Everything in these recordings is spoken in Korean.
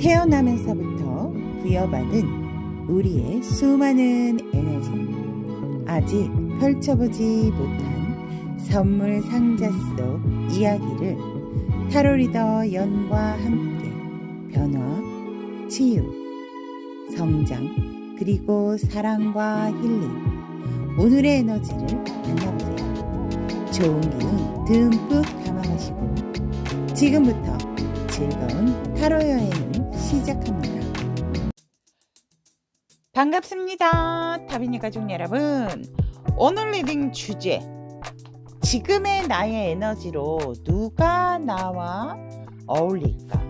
태어나면서부터 부여받은 우리의 수많은 에너지, 아직 펼쳐보지 못한 선물 상자 속 이야기를 타로 리더 연과 함께 변화, 치유, 성장, 그리고 사랑과 힐링, 오늘의 에너지를 만나보세요. 좋은 기운 듬뿍 담아가시고 지금부터 즐거운 타로 여행을 시작합니다. 반갑습니다. 타비니 가족 여러분. 오늘 리딩 주제, 지금의 나의 에너지로 누가 나와 어울릴까?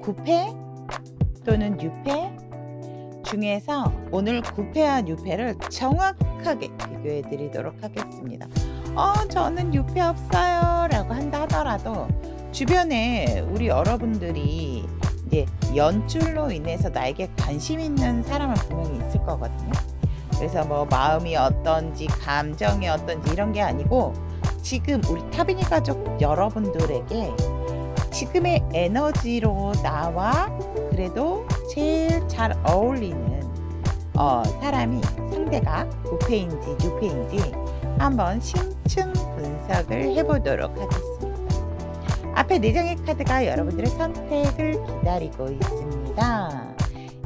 9패 또는 6패 중에서 오늘 9패와 6패를 정확하게 비교해 드리도록 하겠습니다. 저는 6패 없어요 라고 한다 하더라도 주변에 우리 여러분들이 이제 연줄로 인해서 나에게 관심 있는 사람은 분명히 있을 거거든요. 그래서 뭐 마음이 어떤지 감정이 어떤지 이런 게 아니고 지금 우리 타비니 가족 여러분들에게 지금의 에너지로 나와 그래도 제일 잘 어울리는 사람이 상대가 9패인지 6패인지 한번 심층 분석을 해보도록 하겠습니다. 앞에 4장의 카드가 여러분들의 선택을 기다리고 있습니다.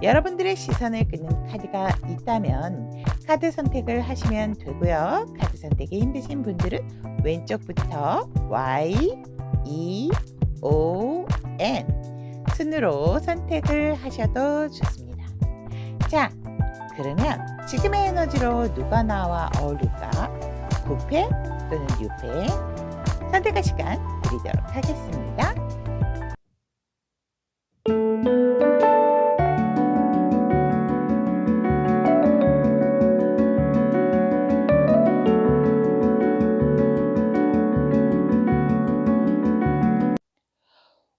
여러분들의 시선을 끄는 카드가 있다면 카드 선택을 하시면 되고요. 카드 선택이 힘드신 분들은 왼쪽부터 Y, E, O, N 순으로 선택을 하셔도 좋습니다. 자, 그러면 지금의 에너지로 누가 나와 어울릴까? 9패 또는 6패 선택할 시간 드리도록 하겠습니다.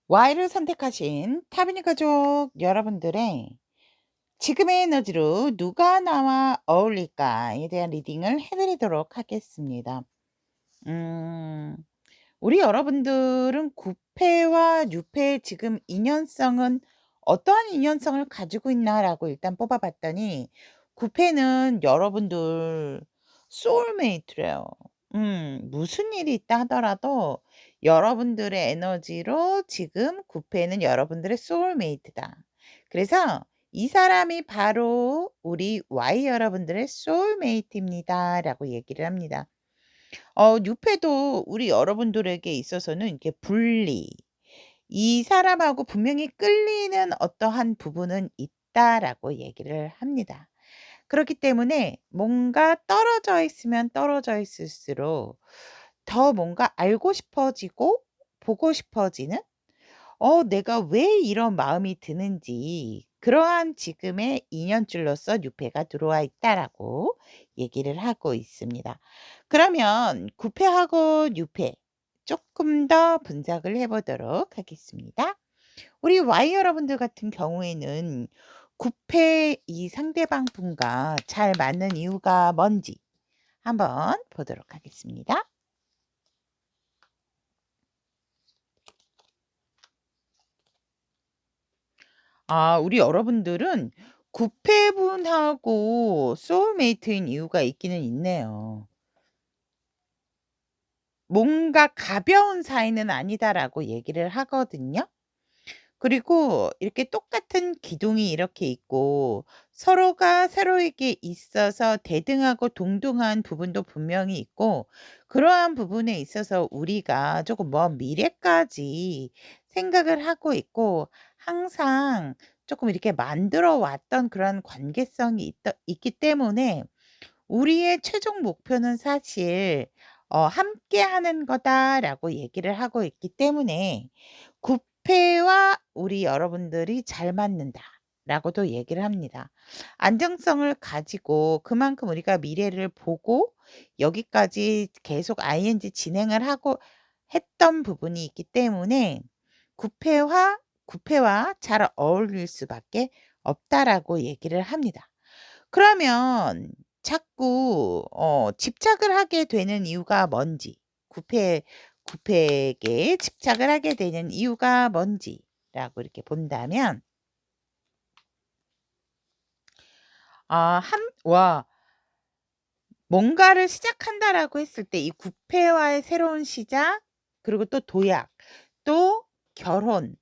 Y를 선택하신 타비니 가족 여러분들의 지금의 에너지로 누가 나와 어울릴까에 대한 리딩을 해드리도록 하겠습니다. 우리 여러분들은 9패와 6패의 지금 인연성은 어떠한 인연성을 가지고 있나라고 일단 뽑아봤더니 9패는 여러분들 소울메이트래요. 무슨 일이 있다 하더라도 여러분들의 에너지로 지금 9패는 여러분들의 소울메이트다. 그래서 이 사람이 바로 우리 Y 여러분들의 소울메이트입니다 라고 얘기를 합니다. 6패도 우리 여러분들에게 있어서는 이렇게 분리, 이 사람하고 분명히 끌리는 어떠한 부분은 있다라고 얘기를 합니다. 그렇기 때문에 뭔가 떨어져 있으면 떨어져 있을수록 더 뭔가 알고 싶어지고 보고 싶어지는 내가 왜 이런 마음이 드는지 그러한 지금의 인연줄로서 6패가 들어와 있다라고 얘기를 하고 있습니다. 그러면 9패하고 6패 조금 더 분석을 해보도록 하겠습니다. 우리 Y 여러분들 같은 경우에는 9패 이 상대방 분과 잘 맞는 이유가 뭔지 한번 보도록 하겠습니다. 우리 여러분들은 9패 분하고 소울메이트인 이유가 있기는 있네요. 뭔가 가벼운 사이는 아니다라고 얘기를 하거든요. 그리고 이렇게 똑같은 기둥이 이렇게 있고 서로가 서로에게 있어서 대등하고 동등한 부분도 분명히 있고 그러한 부분에 있어서 우리가 조금 먼 미래까지 생각을 하고 있고 항상 조금 이렇게 만들어 왔던 그런 관계성이 있기 때문에 우리의 최종 목표는 사실 함께 하는 거다라고 얘기를 하고 있기 때문에 9패와 우리 여러분들이 잘 맞는다라고도 얘기를 합니다. 안정성을 가지고 그만큼 우리가 미래를 보고 여기까지 계속 ING 진행을 하고 했던 부분이 있기 때문에 9패와 잘 어울릴 수밖에 없다라고 얘기를 합니다. 그러면 자꾸 집착을 하게 되는 이유가 뭔지, 9패에게 집착을 하게 되는 이유가 뭔지라고 이렇게 본다면 아 한 와 뭔가를 시작한다라고 했을 때 이 구패와의 새로운 시작, 그리고 또 도약, 또 결혼,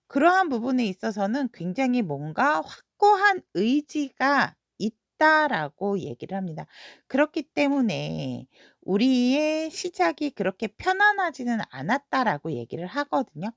그러한 부분에 있어서는 굉장히 뭔가 확고한 의지가 있다라고 얘기를 합니다. 그렇기 때문에 우리의 시작이 그렇게 편안하지는 않았다라고 얘기를 하거든요.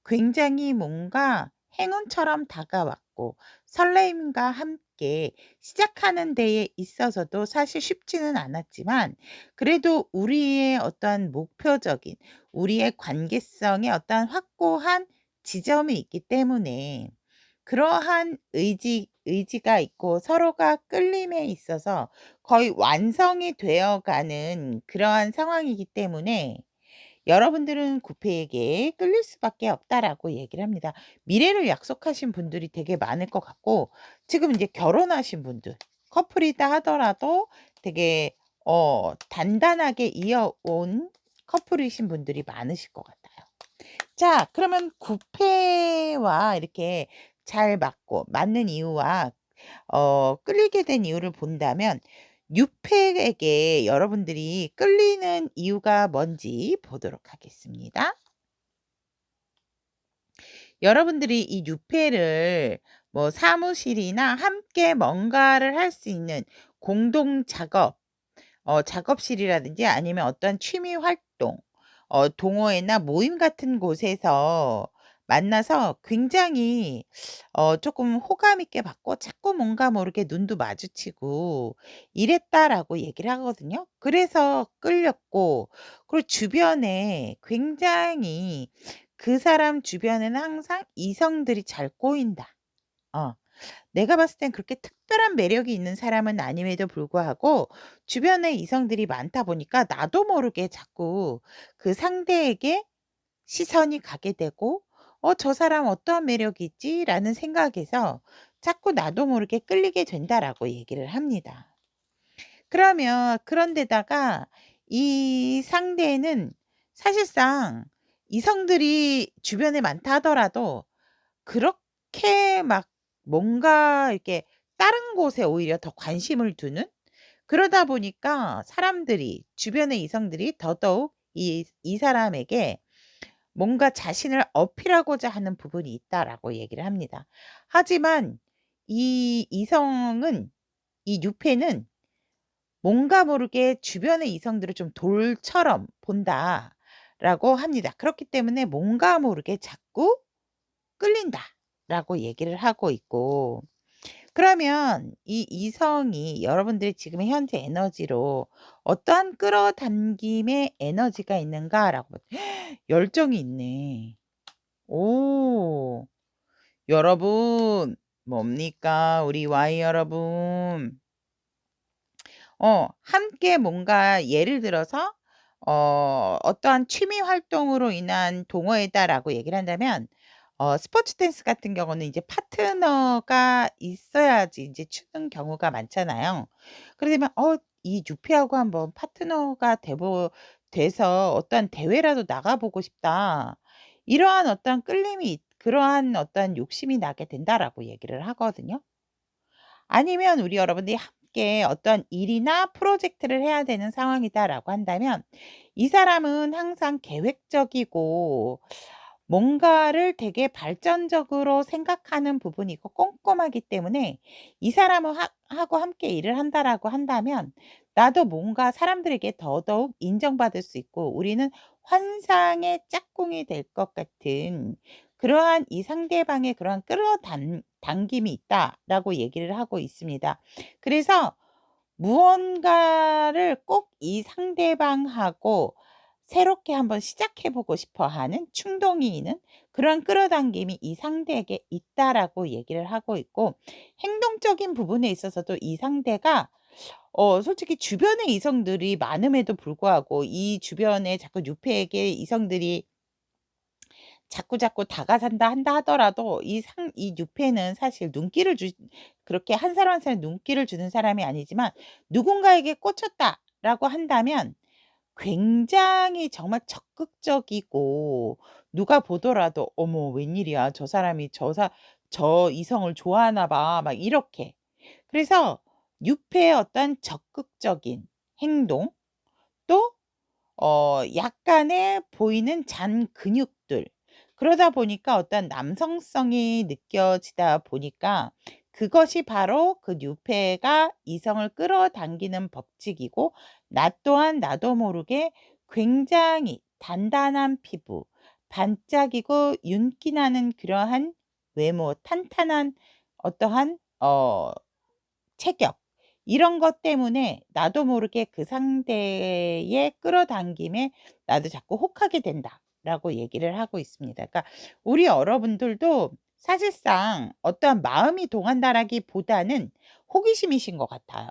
굉장히 뭔가 행운처럼 다가왔고 설레임과 함께 시작하는 데에 있어서도 사실 쉽지는 않았지만, 그래도 우리의 어떠한 목표적인, 우리의 관계성의 어떠한 확고한 지점이 있기 때문에 그러한 의지가 있고 서로가 끌림에 있어서 거의 완성이 되어 가는 그러한 상황이기 때문에 여러분들은 구페에게 끌릴 수밖에 없다라고 얘기를 합니다. 미래를 약속하신 분들이 되게 많을 것 같고, 지금 이제 결혼하신 분들, 커플이다 하더라도 되게 단단하게 이어온 커플이신 분들이 많으실 것 같아요. 자, 그러면 구패와 이렇게 잘 맞고 맞는 이유와 끌리게 된 이유를 본다면, 유패에게 여러분들이 끌리는 이유가 뭔지 보도록 하겠습니다. 여러분들이 이 유패를 뭐 사무실이나 함께 뭔가를 할 수 있는 공동 작업, 작업실이라든지 아니면 어떤 취미 활동, 동호회나 모임 같은 곳에서 만나서 굉장히 조금 호감 있게 받고 자꾸 뭔가 모르게 눈도 마주치고 이랬다라고 얘기를 하거든요. 그래서 끌렸고, 그리고 주변에 굉장히 그 사람 주변에는 항상 이성들이 잘 꼬인다. 어. 내가 봤을 땐 그렇게 특별한 매력이 있는 사람은 아님에도 불구하고 주변에 이성들이 많다 보니까 나도 모르게 자꾸 그 상대에게 시선이 가게 되고 '저 사람 어떠한 매력이 있지?'라는 생각에서 자꾸 나도 모르게 끌리게 된다라고 얘기를 합니다. 그러면 그런데다가 이 상대는 사실상 이성들이 주변에 많다 하더라도 그렇게 막 뭔가 이렇게 다른 곳에 오히려 더 관심을 두는, 그러다 보니까 사람들이, 주변의 이성들이 더더욱 이 사람에게 뭔가 자신을 어필하고자 하는 부분이 있다라고 얘기를 합니다. 하지만 이 이성은, 이 유패는 뭔가 모르게 주변의 이성들을 좀 돌처럼 본다라고 합니다. 그렇기 때문에 뭔가 모르게 자꾸 끌린다라고 얘기를 하고 있고, 그러면 이 이성이 여러분들의 지금의 현재 에너지로 어떠한 끌어당김의 에너지가 있는가라고 열정이 있네. 오. 여러분, 뭡니까? 우리 Y 여러분. 함께 뭔가 예를 들어서 어떠한 취미 활동으로 인한 동호회다라고 얘기를 한다면, 스포츠 댄스 같은 경우는 이제 파트너가 있어야지 인제 추는 경우가 많잖아요. 그러면 이 유피하고 한번 파트너가 돼서 어떠한 대회라도 나가 보고 싶다. 이러한 어떤 끌림이 그러한 어떤 욕심이 나게 된다라고 얘기를 하거든요. 아니면 우리 여러분들이 함께 어떤 일이나 프로젝트를 해야 되는 상황이다라고 한다면, 이 사람은 항상 계획적이고 뭔가를 되게 발전적으로 생각하는 부분이 있고 꼼꼼하기 때문에, 이 사람을 하고 함께 일을 한다라고 한다면 나도 뭔가 사람들에게 더더욱 인정받을 수 있고 우리는 환상의 짝꿍이 될 것 같은 그러한 이 상대방의 그러한 당김이 있다라고 얘기를 하고 있습니다. 그래서 무언가를 꼭 이 상대방하고 새롭게 한번 시작해 보고 싶어 하는 충동이 있는 그런 끌어당김이 이 상대에게 있다라고 얘기를 하고 있고, 행동적인 부분에 있어서도 이 상대가 솔직히 주변에 이성들이 많음에도 불구하고 이 주변에 자꾸 유패에게 이성들이 자꾸자꾸 다가선다 한다 하더라도 이 유패는 사실 눈길을 그렇게 한 사람 한 사람에 눈길을 주는 사람이 아니지만, 누군가에게 꽂혔다라고 한다면 굉장히 정말 적극적이고, 누가 보더라도 '어머 웬일이야. 저 사람이 저 이성을 좋아하나 봐.' 막 이렇게 그래서 유폐의 어떤 적극적인 행동 또 약간의 보이는 잔 근육들 그러다 보니까 어떤 남성성이 느껴지다 보니까 그것이 바로 그 유폐가 이성을 끌어당기는 법칙이고 나 또한 나도 모르게 굉장히 단단한 피부, 반짝이고 윤기 나는 그러한 외모, 탄탄한 어떠한 체격 이런 것 때문에 나도 모르게 그 상대의 끌어당김에 나도 자꾸 혹하게 된다라고 얘기를 하고 있습니다. 그러니까 우리 여러분들도 사실상 어떠한 마음이 동한다라기보다는 호기심이신 것 같아요.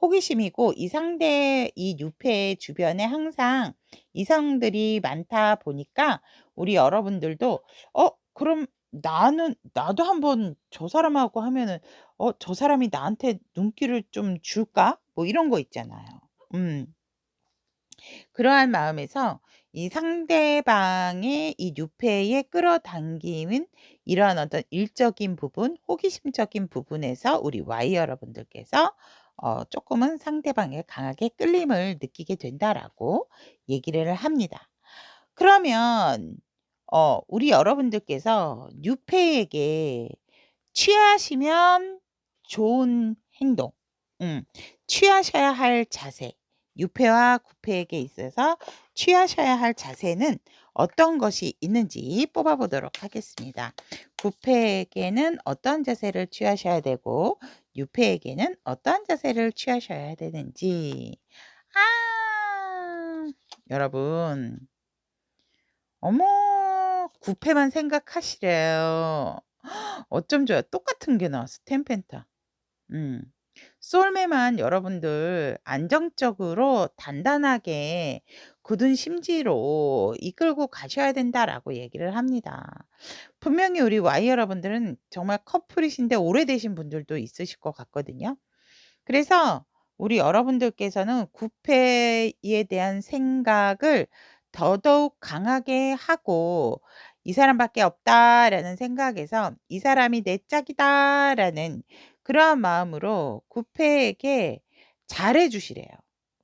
호기심이고 이 상대 이 뉴페 주변에 항상 이성들이 많다 보니까 우리 여러분들도 그럼 나도 한번 저 사람하고 하면은 '저 사람이 나한테 눈길을 좀 줄까?' 뭐 이런 거 있잖아요. 음. 그러한 마음에서 이 상대방의 이 유폐에 끌어당김은 이러한 어떤 일적인 부분, 호기심적인 부분에서 우리 Y 여러분들께서 쪼끔은 상대방에 강하게 끌림을 느끼게 된다라고 얘기를 합니다. 그러면 우리 여러분들께서 뉴페에게 취하시면 좋은 행동, 음 취하셔야 할 자세, 유패와 구패에게 있어서 취하셔야 할 자세는 어떤 것이 있는지 뽑아 보도록 하겠습니다. 구패에게는 어떤 자세를 취하셔야 되고 유패에게는 어떤 자세를 취하셔야 되는지. 아 여러분 어머 구패만 생각하시래요. 어쩜 좋아요. 똑같은 게 나왔어 템펜타. 음. 쏠매만 여러분들 안정적으로 단단하게 굳은 심지로 이끌고 가셔야 된다라고 얘기를 합니다. 분명히 우리 Y 여러분들은 정말 커플이신데 오래되신 분들도 있으실 것 같거든요. 그래서 우리 여러분들께서는 구패에 대한 생각을 더더욱 강하게 하고 '이 사람밖에 없다.'라는 생각에서 '이 사람이 내 짝이다.'라는 그러한 마음으로 구패에게 잘해 주시래요.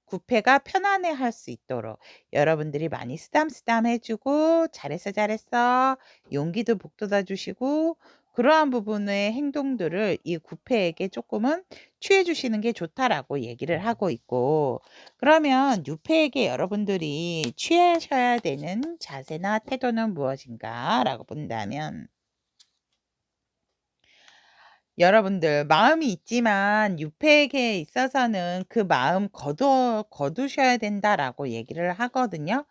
구패가 편안해할 수 있도록 여러분들이 많이 쓰담쓰담해 주고 "잘했어, 잘했어." 용기도 북돋아 주시고 그러한 부분의 행동들을 이 구패에게 쪼끔은 취해 주시는 게 좋다라고 얘기를 하고 있고 그러면 뉴페에게 여러분들이 취하셔야 되는 자세나 태도는 무엇인가라고 본다면 여러분들 마음이 있지만 유패에게 있어서는 그 마음 거두셔야 된다라고 얘기를 하거든요.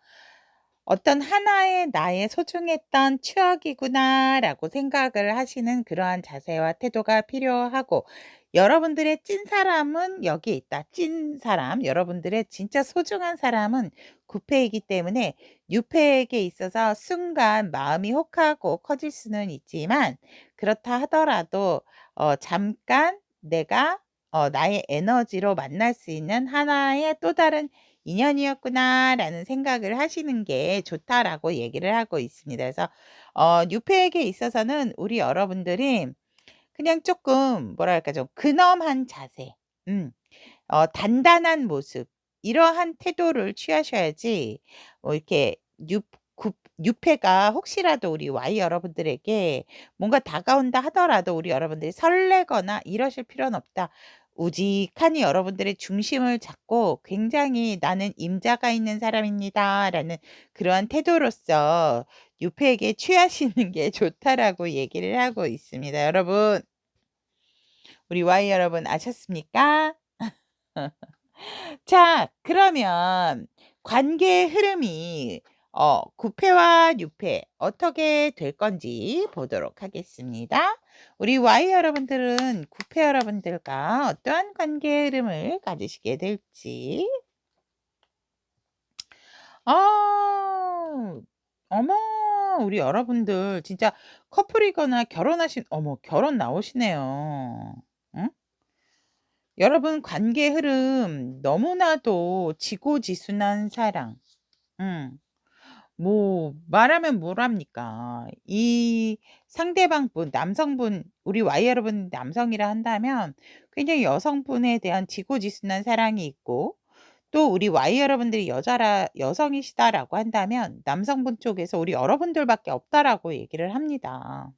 어떤 하나의 '나의 소중했던 추억이구나.'라고 생각을 하시는 그러한 자세와 태도가 필요하고 여러분들의 찐사람은 여기에 있다. 찐사람 여러분들의 진짜 소중한 사람은 구패이기 때문에 유패에게 있어서 순간 마음이 혹하고 커질 수는 있지만 그렇다 하더라도 잠깐 내가 나의 에너지로 만날 수 있는 하나의 또 다른 '인연이었구나.'라는 생각을 하시는 게 좋다라고 얘기를 하고 있습니다. 그래서 뉴페에게 있어서는 우리 여러분들이 그냥 쪼끔 뭐랄까 좀 근엄한 자세 단단한 모습 이러한 태도를 취하셔야지 이렇게 뉴 굽 뉴페가 혹시라도 우리 Y 여러분들에게 뭔가 다가온다 하더라도 우리 여러분들이 설레거나 이러실 필요는 없다. 우직하니 여러분들의 중심을 잡고 굉장히 '나는 임자가 있는 사람입니다.'라는 그러한 태도로서 뉴페에게 취하시는 게 좋다라고 얘기를 하고 있습니다. 여러분 우리 Y 여러분 아셨습니까? 자 그러면 관계의 흐름이 구패와 뉴패 어떻게 될 건지 보도록 하겠습니다. 우리 Y 여러분들은 구패 여러분들과 어떠한 관계의 흐름을 가지시게 될지. 아 어머 우리 여러분들 진짜 커플이거나 결혼하신 어머 결혼 나오시네요. 응? 여러분 관계 흐름 너무나도 지고지순한 사랑. 음. 뭐 말하면 뭐랍니까. 이 상대방분 남성분 우리 Y 여러분 남성이라 한다면 굉장히 여성분에 대한 지고지순한 사랑이 있고 또 우리 Y 여러분들이 여자라 여성이시다라고 한다면 남성분 쪽에서 우리 여러분들밖에 없다라고 얘기를 합니다.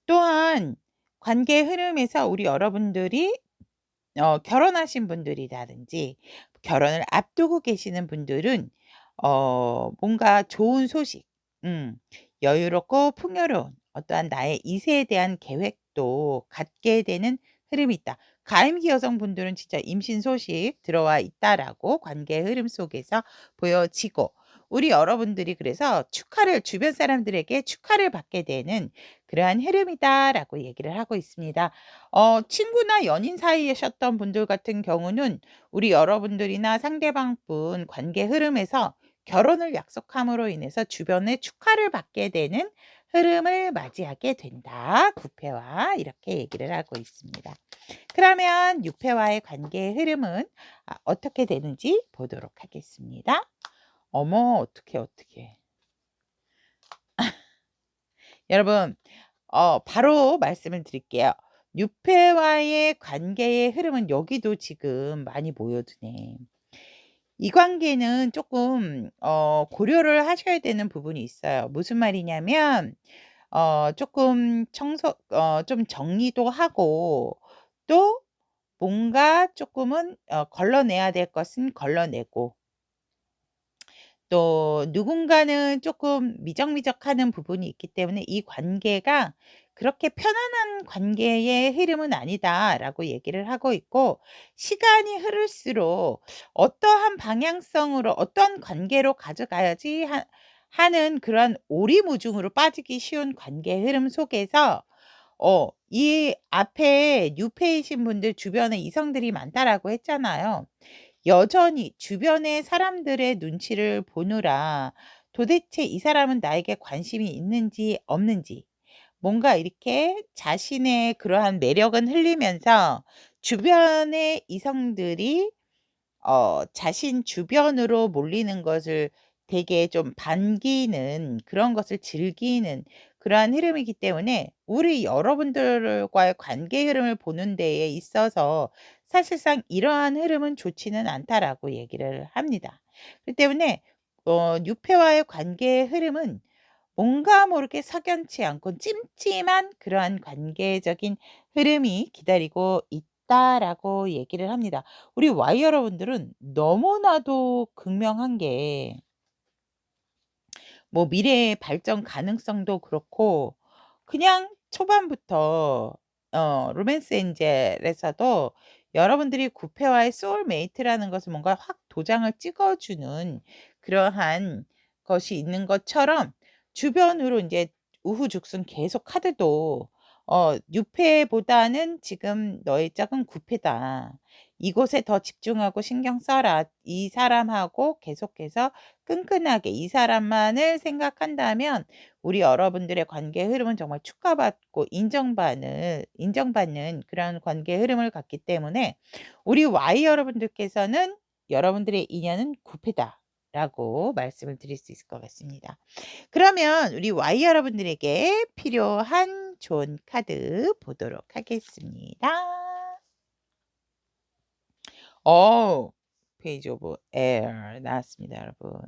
또한 관계 흐름에서 우리 여러분들이 결혼하신 분들이라든지 결혼을 앞두고 계시는 분들은 뭔가 좋은 소식, 음 여유롭고 풍요로운 어떠한 나의 이세에 대한 계획도 갖게 되는 흐름이 있다. 가임기 여성분들은 진짜 임신 소식 들어와 있다라고 관계 흐름 속에서 보여지고 우리 여러분들이 그래서 축하를 주변 사람들에게 축하를 받게 되는 그러한 흐름이다라고 얘기를 하고 있습니다. 친구나 연인 사이이셨던 분들 같은 경우는 우리 여러분들이나 상대방 분 관계 흐름에서 결혼을 약속함으로 인해서 주변에 축하를 받게 되는 흐름을 맞이하게 된다. 9패와 이렇게 얘기를 하고 있습니다. 그러면 6패와의 관계의 흐름은 어떻게 되는지 보도록 하겠습니다. 어머 어떡해. 여러분 바로 말씀을 드릴게요. 6패와의 관계의 흐름은 여기도 지금 많이 모여드네. 이 관계는 조금 고려를 하셔야 되는 부분이 있어요. 무슨 말이냐면 조금 좀 정리도 하고 또 뭔가 조금은 걸러내야 될 것은 걸러내고 또 누군가는 조금 미적미적하는 부분이 있기 때문에 이 관계가 그렇게 편안한 관계의 흐름은 아니다라고 얘기를 하고 있고 시간이 흐를수록 어떠한 방향성으로 어떤 관계로 가져가야지 하는 그런 오리무중으로 빠지기 쉬운 관계 흐름 속에서 이 앞에 뉴페이신 분들 주변에 이성들이 많다라고 했잖아요. 여전히 주변의 사람들의 눈치를 보느라 도대체 이 사람은 나에게 관심이 있는지 없는지 뭔가 이렇게 자신의 그러한 매력은 흘리면서 주변의 이성들이 자신 주변으로 몰리는 것을 되게 좀 반기는 그런 것을 즐기는 그러한 흐름이기 때문에 우리 여러분들과의 관계 흐름을 보는 데에 있어서 사실상 이러한 흐름은 좋지는 않다라고 얘기를 합니다. 그렇기 때문에 유패와의 관계의 흐름은 뭔가 모르게 석연치 않고 찜찜한 그러한 관계적인 흐름이 기다리고 있다라고 얘기를 합니다. 우리 Y 여러분들은 너무나도 극명한 게 뭐 미래의 발전 가능성도 그렇고 그냥 초반부터 로맨스 엔젤에서도 여러분들이 구패와의 소울메이트라는 것을 뭔가 확 도장을 찍어 주는 그러한 것이 있는 것처럼 주변으로 인제 우후죽순 계속 카드도 "뉴패보다는 지금 너의 짝은 구패다. 이곳에 더 집중하고 신경 써라. 이 사람하고 계속해서 끈끈하게 이 사람만을 생각한다면 우리 여러분들의 관계의 흐름은 정말 축하받고 인정받는 그런 관계의 흐름을 갖기 때문에 우리 Y 여러분들께서는 여러분들의 인연은 구패다."라고 말씀을 드릴 수 있을 것 같습니다. 그러면 우리 Y 여러분들에게 필요한 좋은 카드 보도록 하겠습니다. 페이지 오브 에어 나왔습니다, 여러분.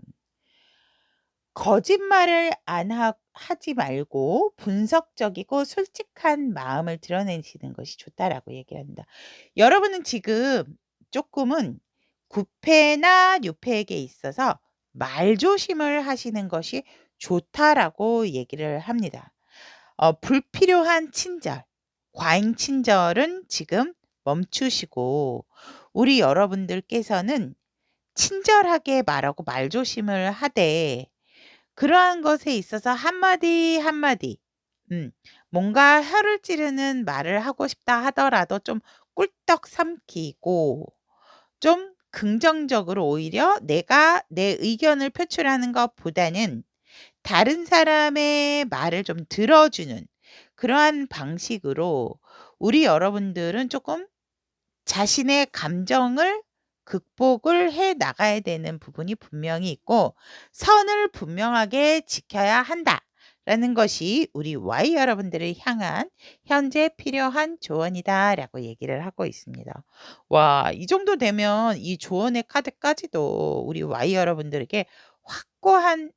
거짓말을 안 하지 말고 분석적이고 솔직한 마음을 드러내시는 것이 좋다라고 얘기합니다. 여러분은 지금 조금은 구패나 뉴패에게 있어서 말조심을 하시는 것이 좋다라고 얘기를 합니다. 불필요한 친절, 과잉 친절은 지금 멈추시고 우리 여러분들께서는 친절하게 말하고 말조심을 하되 그러한 것에 있어서 한마디 한마디 뭔가 혀를 찌르는 말을 하고 싶다 하더라도 좀 꿀떡 삼키고 좀 긍정적으로 오히려 내가 내 의견을 표출하는 것보다는 다른 사람의 말을 좀 들어주는 그러한 방식으로 우리 여러분들은 조금 자신의 감정을 극복을 해 나가야 되는 부분이 분명히 있고 선을 분명하게 지켜야 한다라는 것이 우리 Y 여러분들을 향한 현재 필요한 조언이다라고 얘기를 하고 있습니다. 와, 이 정도 되면 이 조언의 카드까지도 우리 Y 여러분들에게 확고한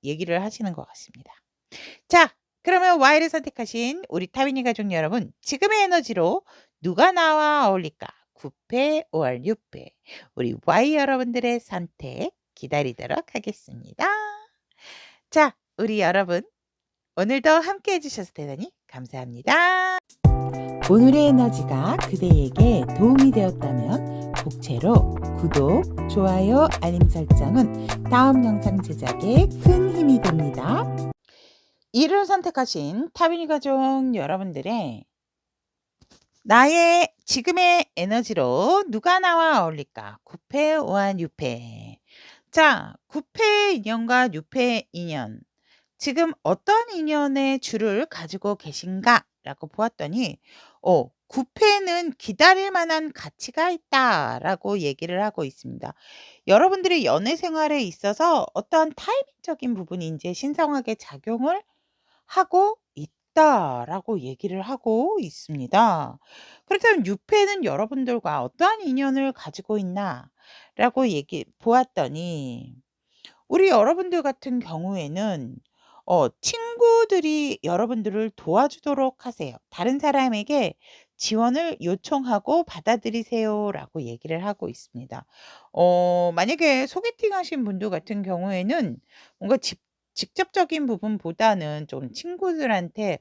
얘기를 하시는 것 같습니다. 자, 그러면 Y를 선택하신 우리 타비니 가족 여러분, 지금의 에너지로 누가 나와 어울릴까? 9패, 5월 6패. 우리 Y 여러분들의 선택 기다리도록 하겠습니다. 자, 우리 여러분, 오늘도 함께 해주셔서 대단히 감사합니다. 오늘의 에너지가 그대에게 도움이 되었다면 복채로 구독, 좋아요, 알림 설정은 다음 영상 제작에 큰 힘이 됩니다. 이를 선택하신 타비니 가족 여러분들의 나의 지금의 에너지로 누가 나와 어울릴까? 9패, 5한 6패. 자, 9패 인연과 6패 인연. 지금 어떤 인연의 줄을 가지고 계신가? 라고 보았더니 9패는 기다릴 만한 가치가 있다라고 얘기를 하고 있습니다. 여러분들의 연애 생활에 있어서 어떠한 타이밍적인 부분이 이제 신성하게 작용을 하고 있다라고 얘기를 하고 있습니다. 그렇다면 6패는 여러분들과 어떠한 인연을 가지고 있나라고 얘기 보았더니 우리 여러분들 같은 경우에는 친구들이 여러분들을 도와주도록 하세요. 다른 사람에게 지원을 요청하고 받아들이세요라고 얘기를 하고 있습니다. 만약에 소개팅 하신 분들 같은 경우에는 뭔가 직접적인 부분보다는 좀 친구들한테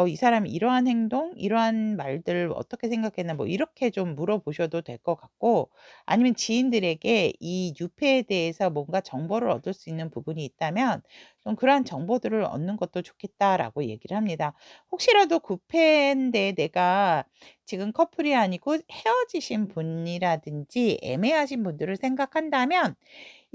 이 사람이 이러한 행동, 이러한 말들 어떻게 생각했나 뭐 이렇게 좀 물어보셔도 될 것 같고 아니면 지인들에게 이 유패에 대해서 뭔가 정보를 얻을 수 있는 부분이 있다면 좀 그러한 정보들을 얻는 것도 좋겠다라고 얘기를 합니다. 혹시라도 구패인데 내가 지금 커플이 아니고 헤어지신 분이라든지 애매하신 분들을 생각한다면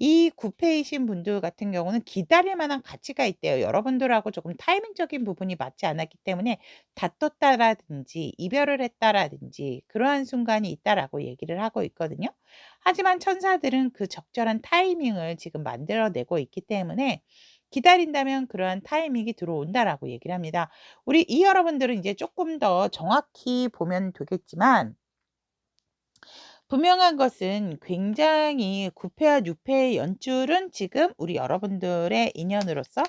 이 구패이신 분들 같은 경우는 기다릴 만한 가치가 있대요. 여러분들하고 조금 타이밍적인 부분이 맞지 않았기 때문에 다퉜다라든지 이별을 했다라든지 그러한 순간이 있다라고 얘기를 하고 있거든요. 하지만 천사들은 그 적절한 타이밍을 지금 만들어내고 있기 때문에 기다린다면 그러한 타이밍이 들어온다라고 얘기를 합니다. 우리 이 여러분들은 이제 조금 더 정확히 보면 되겠지만 분명한 것은 굉장히 9패와 6패의 연줄은 지금 우리 여러분들의 인연으로서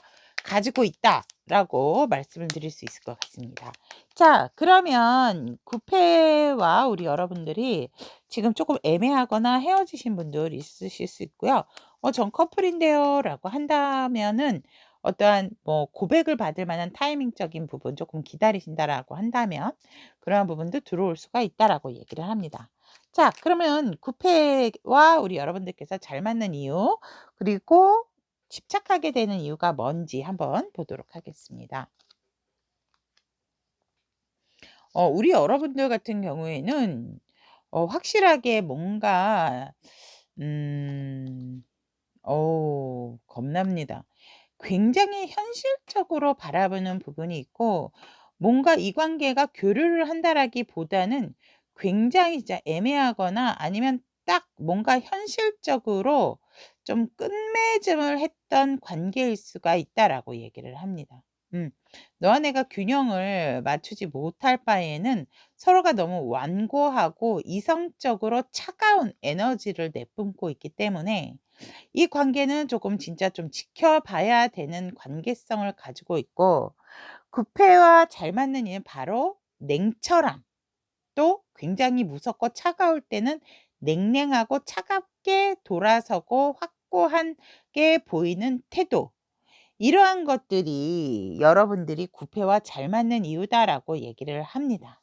가지고 있다라고 말씀을 드릴 수 있을 것 같습니다. 자, 그러면 9패와 우리 여러분들이 지금 조금 애매하거나 헤어지신 분들 있으실 수 있고요. 전 커플인데요 라고 한다면은 어떠한 뭐 고백을 받을 만한 타이밍적인 부분 조금 기다리신다라고 한다면 그러한 부분도 들어올 수가 있다라고 얘기를 합니다. 자, 그러면 구패와 우리 여러분들께서 잘 맞는 이유, 그리고 집착하게 되는 이유가 뭔지 한번 보도록 하겠습니다. 우리 여러분들 같은 경우에는 확실하게 뭔가 겁납니다. 굉장히 현실적으로 바라보는 부분이 있고 뭔가 이 관계가 교류를 한다라기보다는 굉장히 진짜 애매하거나 아니면 딱 뭔가 현실적으로 좀 끝맺음을 했던 관계일 수가 있다라고 얘기를 합니다. 너와 내가 균형을 맞추지 못할 바에는 서로가 너무 완고하고 이성적으로 차가운 에너지를 내뿜고 있기 때문에 이 관계는 조금 진짜 좀 지켜봐야 되는 관계성을 가지고 있고 구패와 잘 맞는 이는 바로 냉철함. 또 굉장히 무섭고 차가울 때는 냉랭하고 차갑게 돌아서고 확고하게 보이는 태도. 이러한 것들이 여러분들이 구패와 잘 맞는 이유다라고 얘기를 합니다.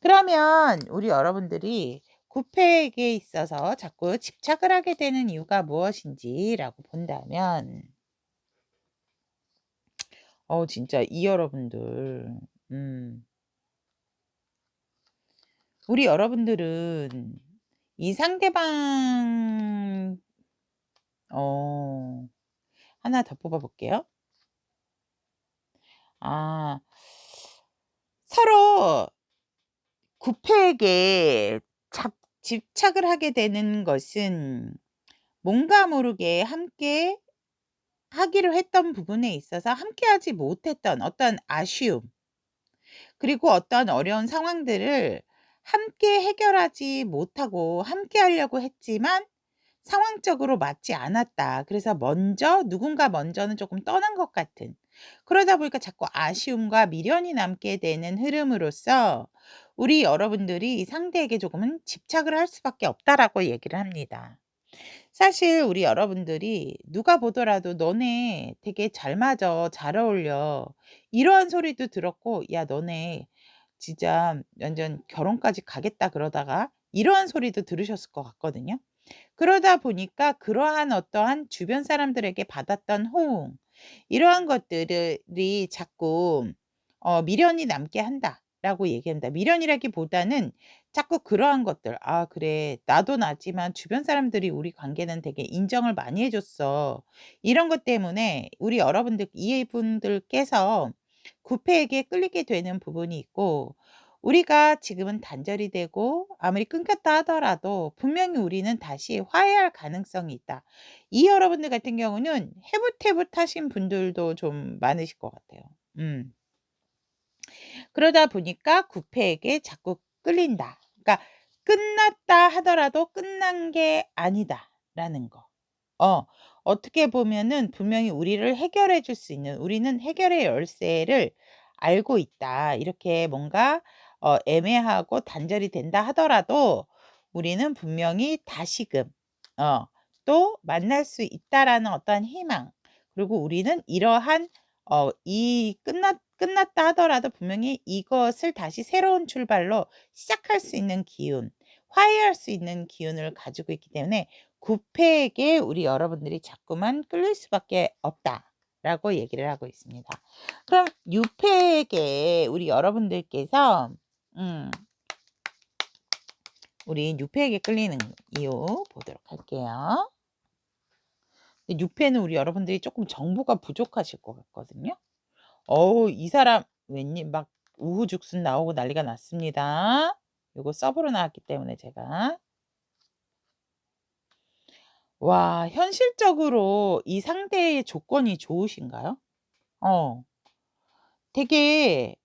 그러면 우리 여러분들이 구패에게 있어서 자꾸 집착을 하게 되는 이유가 무엇인지라고 본다면 진짜 이 여러분들 우리 여러분들은 이 상대방 하나 더 뽑아 볼게요. 서로 구패에게 집착을 하게 되는 것은 뭔가 모르게 함께 하기로 했던 부분에 있어서 함께하지 못했던 어떤 아쉬움, 그리고 어떤 어려운 상황들을 함께 해결하지 못하고 함께 하려고 했지만 상황적으로 맞지 않았다. 그래서 누군가 먼저는 조금 떠난 것 같은, 그러다 보니까 자꾸 아쉬움과 미련이 남게 되는 흐름으로써 우리 여러분들이 상대에게 조금은 집착을 할 수밖에 없다라고 얘기를 합니다. 사실 우리 여러분들이 누가 보더라도 "너네 되게 잘 맞아. 잘 어울려." 이러한 소리도 들었고 "야 너네 진짜 완전 결혼까지 가겠다." 그러다가 이러한 소리도 들으셨을 것 같거든요. 그러다 보니까 그러한 어떠한 주변 사람들에게 받았던 호응, 이러한 것들이 자꾸 "미련이 남게 한다."라고 얘기합니다. 미련이라기보다는 자꾸 그러한 것들, '아 그래. 나도 나지만 주변 사람들이 우리 관계는 되게 인정을 많이 해 줬어.' 이런 것 때문에 우리 여러분들 이해분들께서 구패에게 끌리게 되는 부분이 있고, 우리가 지금은 단절이 되고 아무리 끊겼다 하더라도 분명히 우리는 다시 화해할 가능성이 있다. 이 여러분들 같은 경우는 해붓해붓하신 분들도 좀 많으실 것 같아요. 음. 그러다 보니까 구패에게 자꾸 끌린다. 그러니까 끝났다 하더라도 끝난 게 아니다라는 거. 어 어떻게 보면은 분명히 우리를 해결해 줄 수 있는, 우리는 해결의 열쇠를 알고 있다. 이렇게 뭔가 애매하고 단절이 된다 하더라도 우리는 분명히 다시금 어 또 만날 수 있다라는 어떠한 희망, 그리고 우리는 이러한 이 끝났다 하더라도 분명히 이것을 다시 새로운 출발로 시작할 수 있는 기운, 화해할 수 있는 기운을 가지고 있기 때문에 구패에게 우리 여러분들이 자꾸만 끌릴 수밖에 없다라고 얘기를 하고 있습니다. 그럼 유패에게 우리 여러분들께서 음 우리 유패에게 끌리는 이유 보도록 할게요. 근데 유패는 우리 여러분들이 조금 정보가 부족하실 것 같거든요. 어우 이 사람 웬일 막 우후죽순 나오고 난리가 났습니다. 요거 서브로 나왔기 때문에 제가. 와, 현실적으로 이 상대의 조건이 좋으신가요? 어. 되게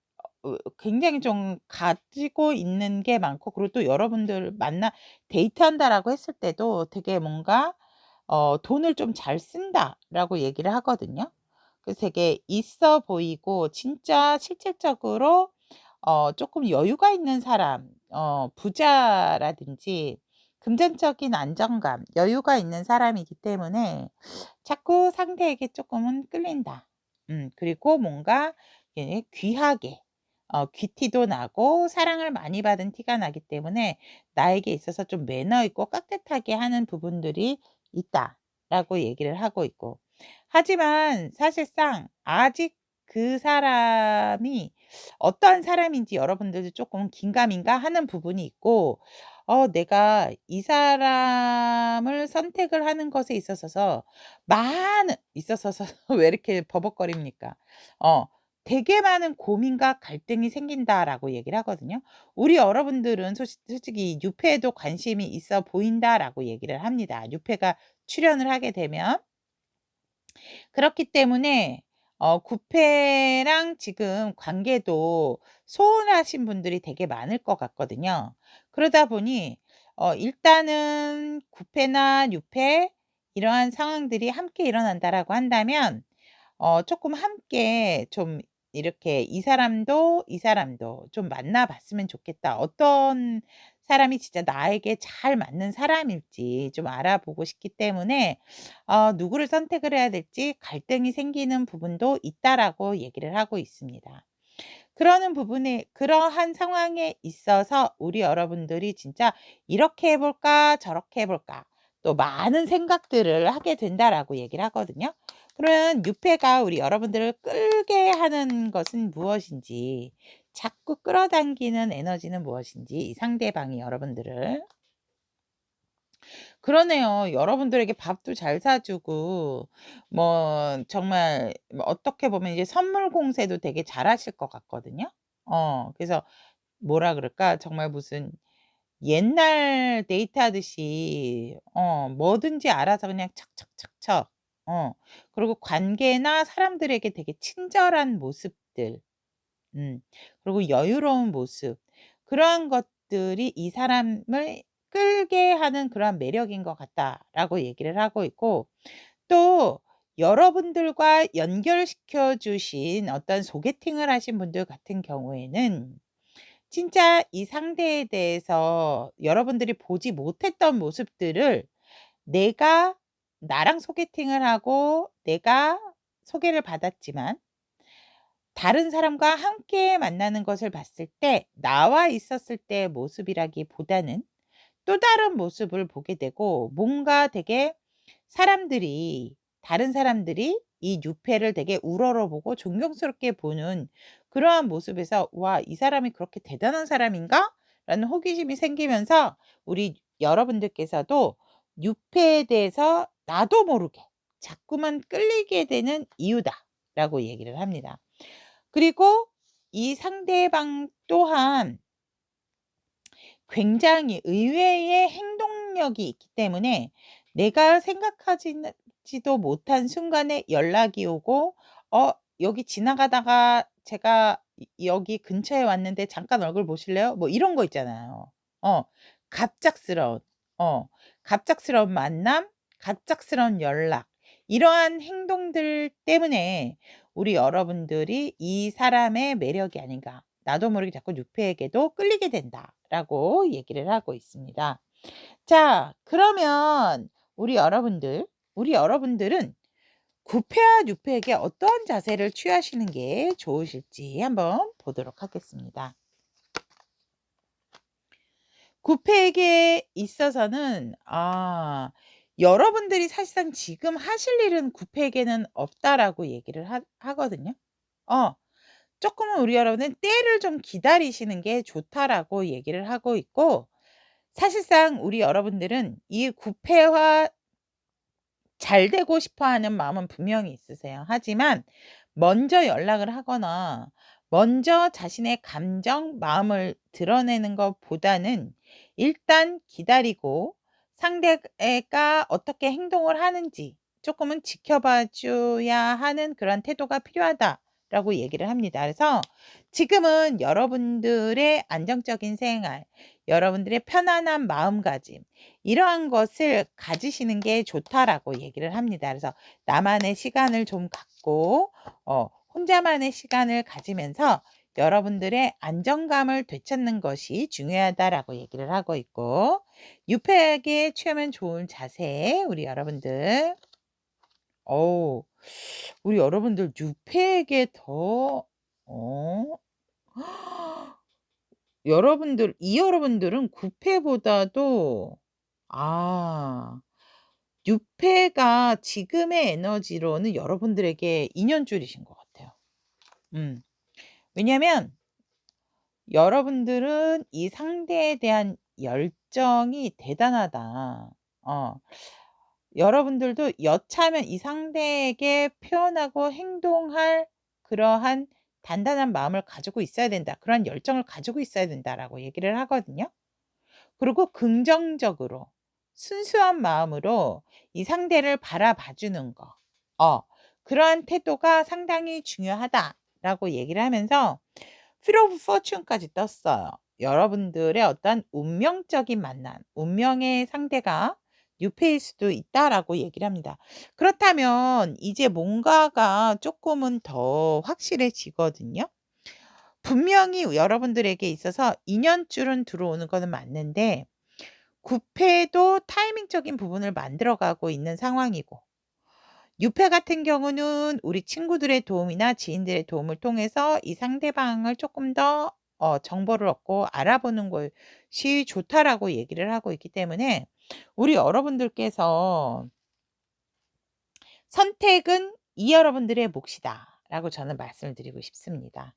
굉장히 좀 가지고 있는 게 많고, 그리고 또 여러분들 만나 데이트한다라고 했을 때도 되게 뭔가 "돈을 좀 잘 쓴다."라고 얘기를 하거든요. 그래서 되게 있어 보이고 진짜 실질적으로 쪼끔 여유가 있는 사람, 부자라든지 금전적인 안정감, 여유가 있는 사람이기 때문에 자꾸 상대에게 쪼끔은 끌린다. 그리고 뭔가 귀하게 귀티도 나고 사랑을 많이 받은 티가 나기 때문에 나에게 있어서 좀 매너 있고 깍듯하게 하는 부분들이 있다라고 얘기를 하고 있고, 하지만 사실상 아직 그 사람이 어떠한 사람인지 여러분들도 쪼끔 긴가민가하는 부분이 있고, 내가 이 사람을 선택을 하는 것에 있어서서 많은 있어서서 왜 이렇게 버벅거립니까? 어 되게 많은 고민과 갈등이 생긴다라고 얘기를 하거든요. 우리 여러분들은 솔직히 "유패에도 관심이 있어 보인다."라고 얘기를 합니다. 유패가 출연을 하게 되면. 그렇기 때문에 구패랑 지금 관계도 소원하신 분들이 되게 많을 것 같거든요. 그러다 보니 일단은 구패나 유패 이러한 상황들이 함께 일어난다라고 한다면 쪼끔 함께 좀 이렇게 '이 사람도 이 사람도 좀 만나 봤으면 좋겠다.' 어떤 사람이 진짜 나에게 잘 맞는 사람일지 좀 알아보고 싶기 때문에 누구를 선택을 해야 될지 갈등이 생기는 부분도 있다라고 얘기를 하고 있습니다. 그러는 부분에 그러한 상황에 있어서 우리 여러분들이 진짜 '이렇게 해 볼까? 저렇게 해 볼까?' 또 많은 생각들을 하게 된다라고 얘기를 하거든요. 그러면 유패가 우리 여러분들을 끌게 하는 것은 무엇인지, 자꾸 끌어당기는 에너지는 무엇인지, 이 상대방이 여러분들을. 그러네요. 여러분들에게 밥도 잘 사주고 뭐 정말 뭐 어떻게 보면 이제 선물 공세도 되게 잘하실 것 같거든요. 그래서 뭐라 그럴까? 정말 무슨 옛날 데이트하듯이 뭐든지 알아서 그냥 척척척척 그리고 관계나 사람들에게 되게 친절한 모습들 음 그리고 여유로운 모습 그러한 것들이 이 사람을 끌게 하는 그러한 매력인 것 같다라고 얘기를 하고 있고 또 여러분들과 연결시켜 주신 어떤 소개팅을 하신 분들 같은 경우에는 진짜 이 상대에 대해서 여러분들이 보지 못했던 모습들을 내가 나랑 소개팅을 하고 내가 소개를 받았지만 다른 사람과 함께 만나는 것을 봤을 때 나와 있었을 때의 모습이라기보다는 또 다른 모습을 보게 되고 뭔가 되게 사람들이 다른 사람들이 이 뉴페를 되게 우러러보고 존경스럽게 보는 그러한 모습에서 '와 이 사람이 그렇게 대단한 사람인가?'라는 호기심이 생기면서 우리 여러분들께서도 뉴페에 대해서 나도 모르게 자꾸만 끌리게 되는 이유다라고 얘기를 합니다. 그리고 이 상대방 또한 굉장히 의외의 행동력이 있기 때문에 내가 생각하지는 지도 못한 순간에 연락이 오고 여기 지나가다가 제가 여기 근처에 왔는데 잠깐 얼굴 보실래요?" 뭐 이런 거 있잖아요. 어 갑작스러운 어 갑작스러운 만남, 갑작스러운 연락 이러한 행동들 때문에 우리 여러분들이 '이 사람의 매력이 아닌가. 나도 모르게 자꾸 뉴페에게도 끌리게 된다.'라고 얘기를 하고 있습니다. 자 그러면 우리 여러분들은 구페와 뉴페에게 어떠한 자세를 취하시는 게 좋으실지 한번 보도록 하겠습니다. 구페에게 있어서는 여러분들이 사실상 지금 하실 일은 구페에게는 없다라고 얘기를 하거든요. 어 쪼끔은 우리 여러분은 때를 좀 기다리시는 게 좋다라고 얘기를 하고 있고 사실상 우리 여러분들은 이 구페와 잘 되고 싶어 하는 마음은 분명히 있으세요. 하지만 먼저 연락을 하거나 먼저 자신의 감정, 마음을 드러내는 것보다는 일단 기다리고 상대가 어떻게 행동을 하는지 쪼끔은 지켜봐 줘야 하는 그런 태도가 필요하다라고 얘기를 합니다. 그래서 지금은 여러분들의 안정적인 생활, 여러분들의 편안한 마음가짐 이러한 것을 가지시는 게 좋다라고 얘기를 합니다. 그래서 나만의 시간을 좀 갖고 혼자만의 시간을 가지면서 여러분들의 안정감을 되찾는 것이 중요하다라고 얘기를 하고 있고 유쾌하게 취하면 좋은 자세 우리 여러분들 어우 우리 여러분들 유쾌에게 더 어 여러분들은 구패보다도 아 6 패가 지금의 에너지로는 여러분들에게 인연줄이신 것 같아요. 음. 왜냐면 여러분들은 이 상대에 대한 열정이 대단하다. 어. 여러분들도 여차하면 이 상대에게 표현하고 행동할 그러한 단단한 마음을 가지고 있어야 된다. 그런 열정을 가지고 있어야 된다라고 얘기를 하거든요. 그리고 긍정적으로 순수한 마음으로 이 상대를 바라봐 주는 거. 그러한 태도가 상당히 중요하다라고 얘기를 하면서 Wheel of Fortune까지 떴어요. 여러분들의 어떤 운명적인 만남, 운명의 상대가 뉴페일 수도 있다라고 얘기를 합니다. 그렇다면 이제 뭔가가 쪼끔은 더 확실해지거든요. 분명히 여러분들에게 있어서 인연줄은 들어오는 거는 맞는데 구패도 타이밍적인 부분을 만들어 가고 있는 상황이고 유패 같은 경우는 우리 친구들의 도움이나 지인들의 도움을 통해서 이 상대방을 쪼끔 더 정보를 얻고 알아보는 것이 좋다라고 얘기를 하고 있기 때문에 우리 여러분들께서 "선택은 이 여러분들의 몫이다."라고 저는 말씀을 드리고 싶습니다.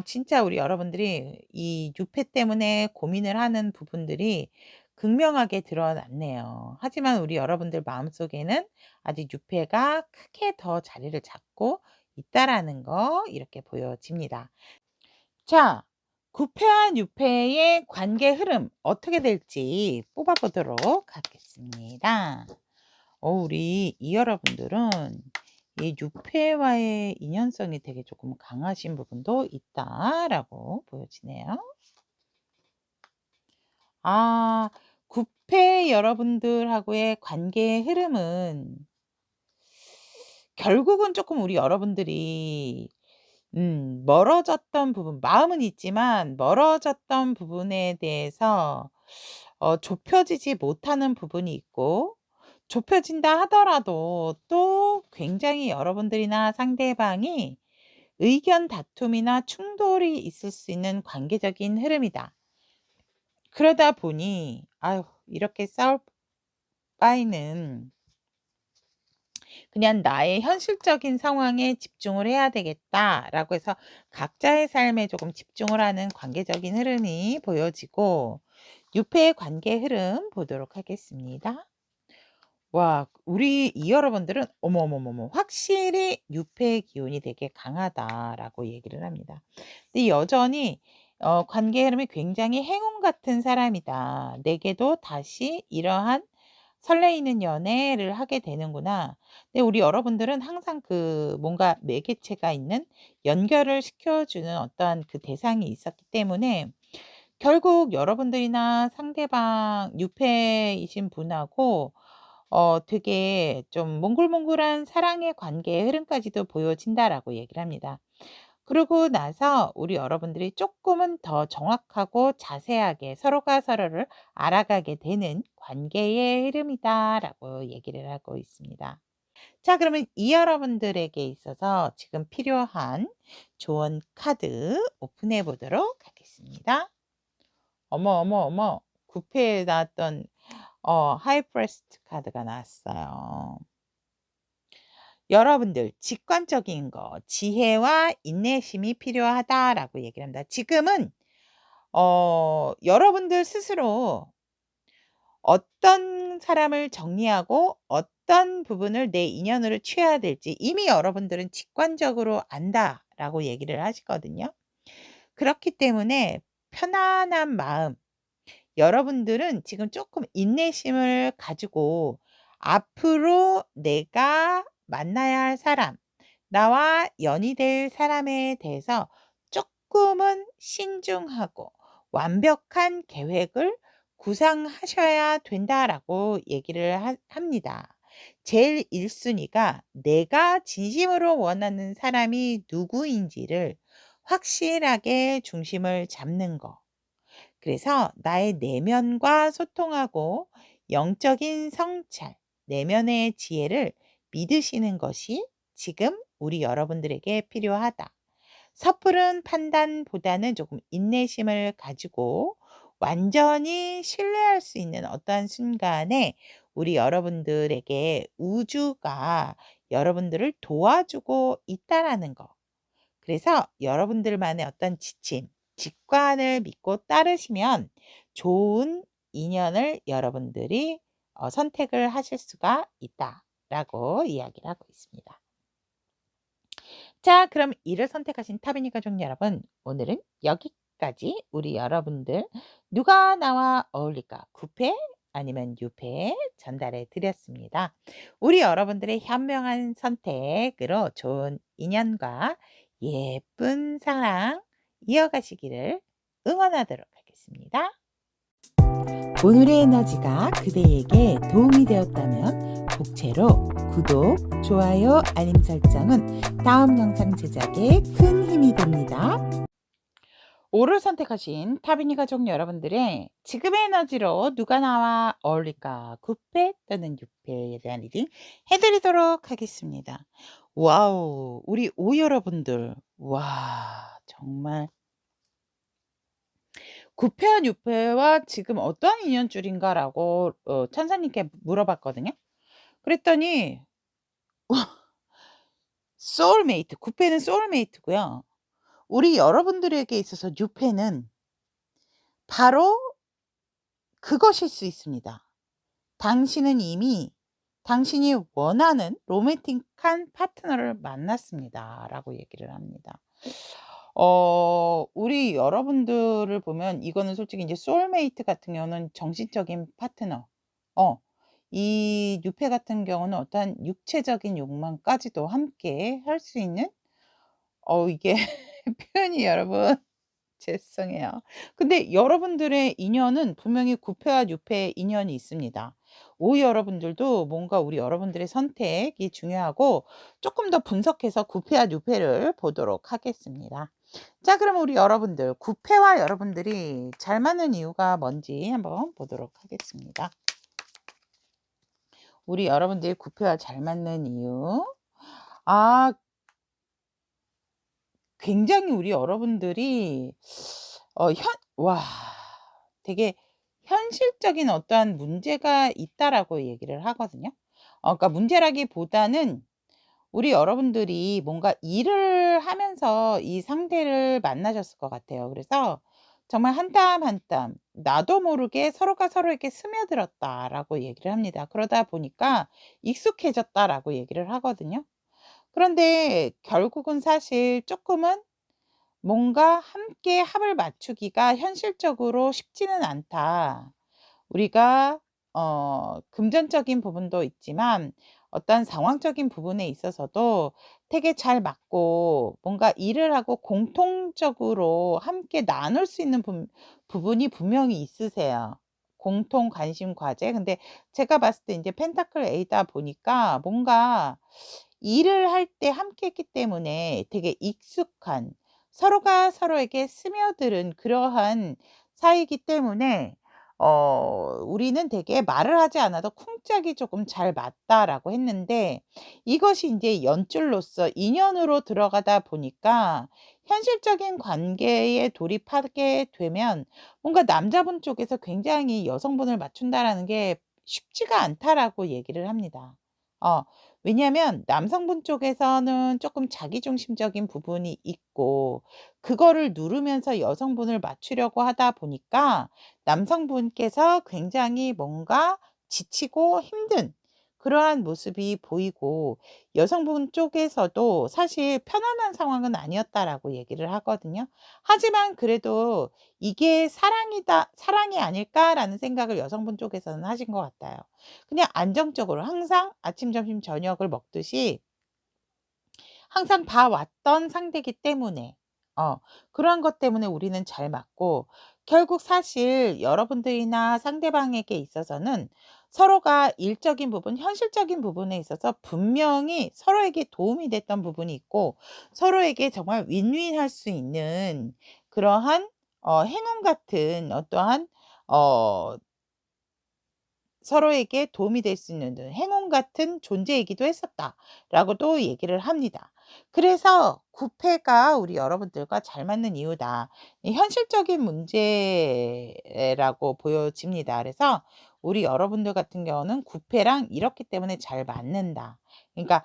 진짜 우리 여러분들이 이 유패 때문에 고민을 하는 부분들이 극명하게 드러났네요. 하지만 우리 여러분들 마음속에는 아직 유패가 크게 더 자리를 잡고 있다라는 거 이렇게 보여집니다. 자 구패와 뉴패의 관계 흐름 어떻게 될지 뽑아 보도록 하겠습니다. 우리 이 여러분들은 이 뉴패와의 인연성이 되게 조금 강하신 부분도 있다라고 보여지네요. 구패 여러분들하고의 관계의 흐름은 결국은 조금 우리 여러분들이 멀어졌던 부분, 마음은 있지만 멀어졌던 부분에 대해서 좁혀지지 못하는 부분이 있고, 좁혀진다 하더라도 또 굉장히 여러분들이나 상대방이 의견 다툼이나 충돌이 있을 수 있는 관계적인 흐름이다. 그러다 보니 이렇게 싸울 바에는 그냥 '나의 현실적인 상황에 집중을 해야 되겠다.'라고 해서 각자의 삶에 조금 집중을 하는 관계적인 흐름이 보여지고, 유패의 관계 흐름 보도록 하겠습니다. 와, 우리 이 여러분들은 어머머머머 확실히 유패의 기운이 되게 강하다라고 얘기를 합니다. 근데 여전히 관계 흐름이 굉장히 행운 같은 사람이다. 내게도 다시 이러한 설레이는 연애를 하게 되는구나. 근데 우리 여러분들은 항상 그 뭔가 매개체가 있는, 연결을 시켜주는 어떠한 그 대상이 있었기 때문에 결국 여러분들이나 상대방 유패이신 분하고 되게 좀 몽글몽글한 사랑의 관계의 흐름까지도 보여진다라고 얘기를 합니다. 그러고 나서 우리 여러분들이 조금은 더 정확하고 자세하게 서로가 서로를 알아가게 되는 관계의 흐름이다라고 얘기를 하고 있습니다. 자, 그러면 이 여러분들에게 있어서 지금 필요한 조언 카드 오픈해 보도록 하겠습니다. 어머, 어머, 어머. 9패에 나왔던 하이프레스트 카드가 나왔어요. 여러분들 직관적인 거, 지혜와 인내심이 필요하다라고 얘기를 합니다. 지금은 여러분들 스스로 어떤 사람을 정리하고 어떤 부분을 내 인연으로 취해야 될지 이미 여러분들은 직관적으로 안다라고 얘기를 하시거든요. 그렇기 때문에 편안한 마음, 여러분들은 지금 조금 인내심을 가지고 앞으로 내가 만나야 할 사람, 나와 연이 될 사람에 대해서 조금은 신중하고 완벽한 계획을 구상하셔야 된다라고 얘기를 합니다. 제일 1순위가 내가 진심으로 원하는 사람이 누구인지를 확실하게 중심을 잡는 거. 그래서 나의 내면과 소통하고 영적인 성찰, 내면의 지혜를 믿으시는 것이 지금 우리 여러분들에게 필요하다. 섣부른 판단보다는 조금 인내심을 가지고 완전히 신뢰할 수 있는 어떠한 순간에 우리 여러분들에게 우주가 여러분들을 도와주고 있다라는 거. 그래서 여러분들만의 어떤 지침, 직관을 믿고 따르시면 좋은 인연을 여러분들이 선택을 하실 수가 있다라고 이야기를 하고 있습니다. 자, 그럼 이를 선택하신 타비니 가족 여러분, 오늘은 여기까지 우리 여러분들 누가 나와 어울릴까? 9패 아니면 6패 전달해 드렸습니다. 우리 여러분들의 현명한 선택으로 좋은 인연과 예쁜 사랑 이어가시기를 응원하도록 하겠습니다. 오늘의 에너지가 그대에게 도움이 되었다면 복채로 구독, 좋아요, 알림 설정은 다음 영상 제작에 큰 힘이 됩니다. 5를 선택하신 타비니 가족 여러분들의 지금의 에너지로 누가 나와 어울릴까? 9패 또는 6패에 대한 리딩 해드리도록 하겠습니다. 와우, 우리 5 여러분들, 와, 정말 9패와 6패와 지금 어떠한 인연줄인가라고 천사님께 물어봤거든요. 그랬더니 소울메이트, 9패는 소울메이트고요. 우리 여러분들에게 있어서 6패는 바로 그것일 수 있습니다. 당신은 이미 당신이 원하는 로맨틱한 파트너를 만났습니다. 라고 얘기를 합니다. 우리 여러분들을 보면 이거는 솔직히 인제 소울메이트 같은 경우는 정신적인 파트너. 어 이 뉴페 같은 경우는 어떠한 육체적인 욕망까지도 함께 할 수 있는 이게 표현이 여러분 죄송해요. 근데 여러분들의 인연은 분명히 구패와 뉴패의 인연이 있습니다. 오히 여러분들도 뭔가 우리 여러분들의 선택이 중요하고 쪼끔 더 분석해서 구패와 뉴패를 보도록 하겠습니다. 자 그럼 우리 여러분들 구패와 여러분들이 잘 맞는 이유가 뭔지 한번 보도록 하겠습니다. 우리 여러분들이 구패와 잘 맞는 이유. 아 굉장히 우리 여러분들이 와 되게 현실적인 어떠한 문제가 있다라고 얘기를 하거든요. 그러니까 문제라기보다는 우리 여러분들이 뭔가 일을 하면서 이 상대를 만나셨을 것 같아요. 그래서 정말 한 땀 한 땀 나도 모르게 서로가 서로에게 스며들었다라고 얘기를 합니다. 그러다 보니까 익숙해졌다라고 얘기를 하거든요. 그런데 결국은 사실 쪼끔은 뭔가 함께 합을 맞추기가 현실적으로 쉽지는 않다. 우리가 금전적인 부분도 있지만 어떤 상황적인 부분에 있어서도 되게 잘 맞고 뭔가 일을 하고 공통적으로 함께 나눌 수 있는 부분이 분명히 있으세요. 공통 관심 과제. 근데 제가 봤을 때 인제 펜타클 에이다 보니까 뭔가 일을 할 때 함께 했기 때문에 되게 익숙한 서로가 서로에게 스며드는 그러한 사이이기 때문에 우리는 되게 말을 하지 않아도 쿵짝이 조금 잘 맞다라고 했는데 이것이 인제 연줄로서 인연으로 들어가다 보니까 현실적인 관계에 돌입하게 되면 뭔가 남자분 쪽에서 굉장히 여성분을 맞춘다라는 게 쉽지가 않다라고 얘기를 합니다. 어 왜냐하면 남성분 쪽에서는 쪼끔 자기중심적인 부분이 있고 그거를 누르면서 여성분을 맞추려고 하다 보니까 남성분께서 굉장히 뭔가 지치고 힘든 그러한 모습이 보이고 여성분 쪽에서도 사실 편안한 상황은 아니었다라고 얘기를 하거든요. 하지만 그래도 '이게 사랑이다 사랑이 아닐까.'라는 생각을 여성분 쪽에서는 하신 것 같아요. 그냥 안정적으로 항상 아침, 점심, 저녁을 먹듯이 항상 봐 왔던 상대이기 때문에 그러한 것 때문에 우리는 잘 맞고 결국 사실 여러분들이나 상대방에게 있어서는 서로가 일적인 부분, 현실적인 부분에 있어서 분명히 서로에게 도움이 됐던 부분이 있고 서로에게 정말 윈윈할 수 있는 그러한 행운 같은 어떠한 어 서로에게 도움이 될 수 있는 행운 같은 존재이기도 했었다라고도 얘기를 합니다. 그래서 구패가 우리 여러분들과 잘 맞는 이유다. 이 현실적인 문제라고 보여집니다. 그래서 우리 여러분들 같은 경우는 구패랑 이렇기 때문에 잘 맞는다. 그러니까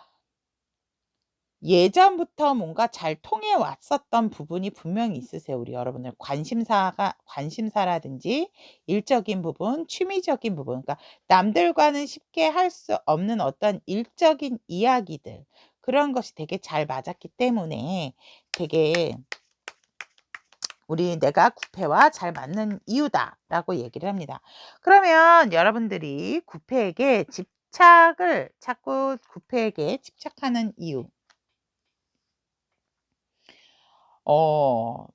예전부터 뭔가 잘 통해 왔었던 부분이 분명히 있으세요, 우리 여러분들. 관심사라든지 일적인 부분, 취미적인 부분 그러니까 남들과는 쉽게 할 수 없는 어떤 일적인 이야기들 그런 것이 되게 잘 맞았기 때문에 되게 우리 "내가 구패와 잘 맞는 이유다."라고 얘기를 합니다. 그러면 여러분들이 구패에게 집착을 자꾸 구패에게 집착하는 이유 어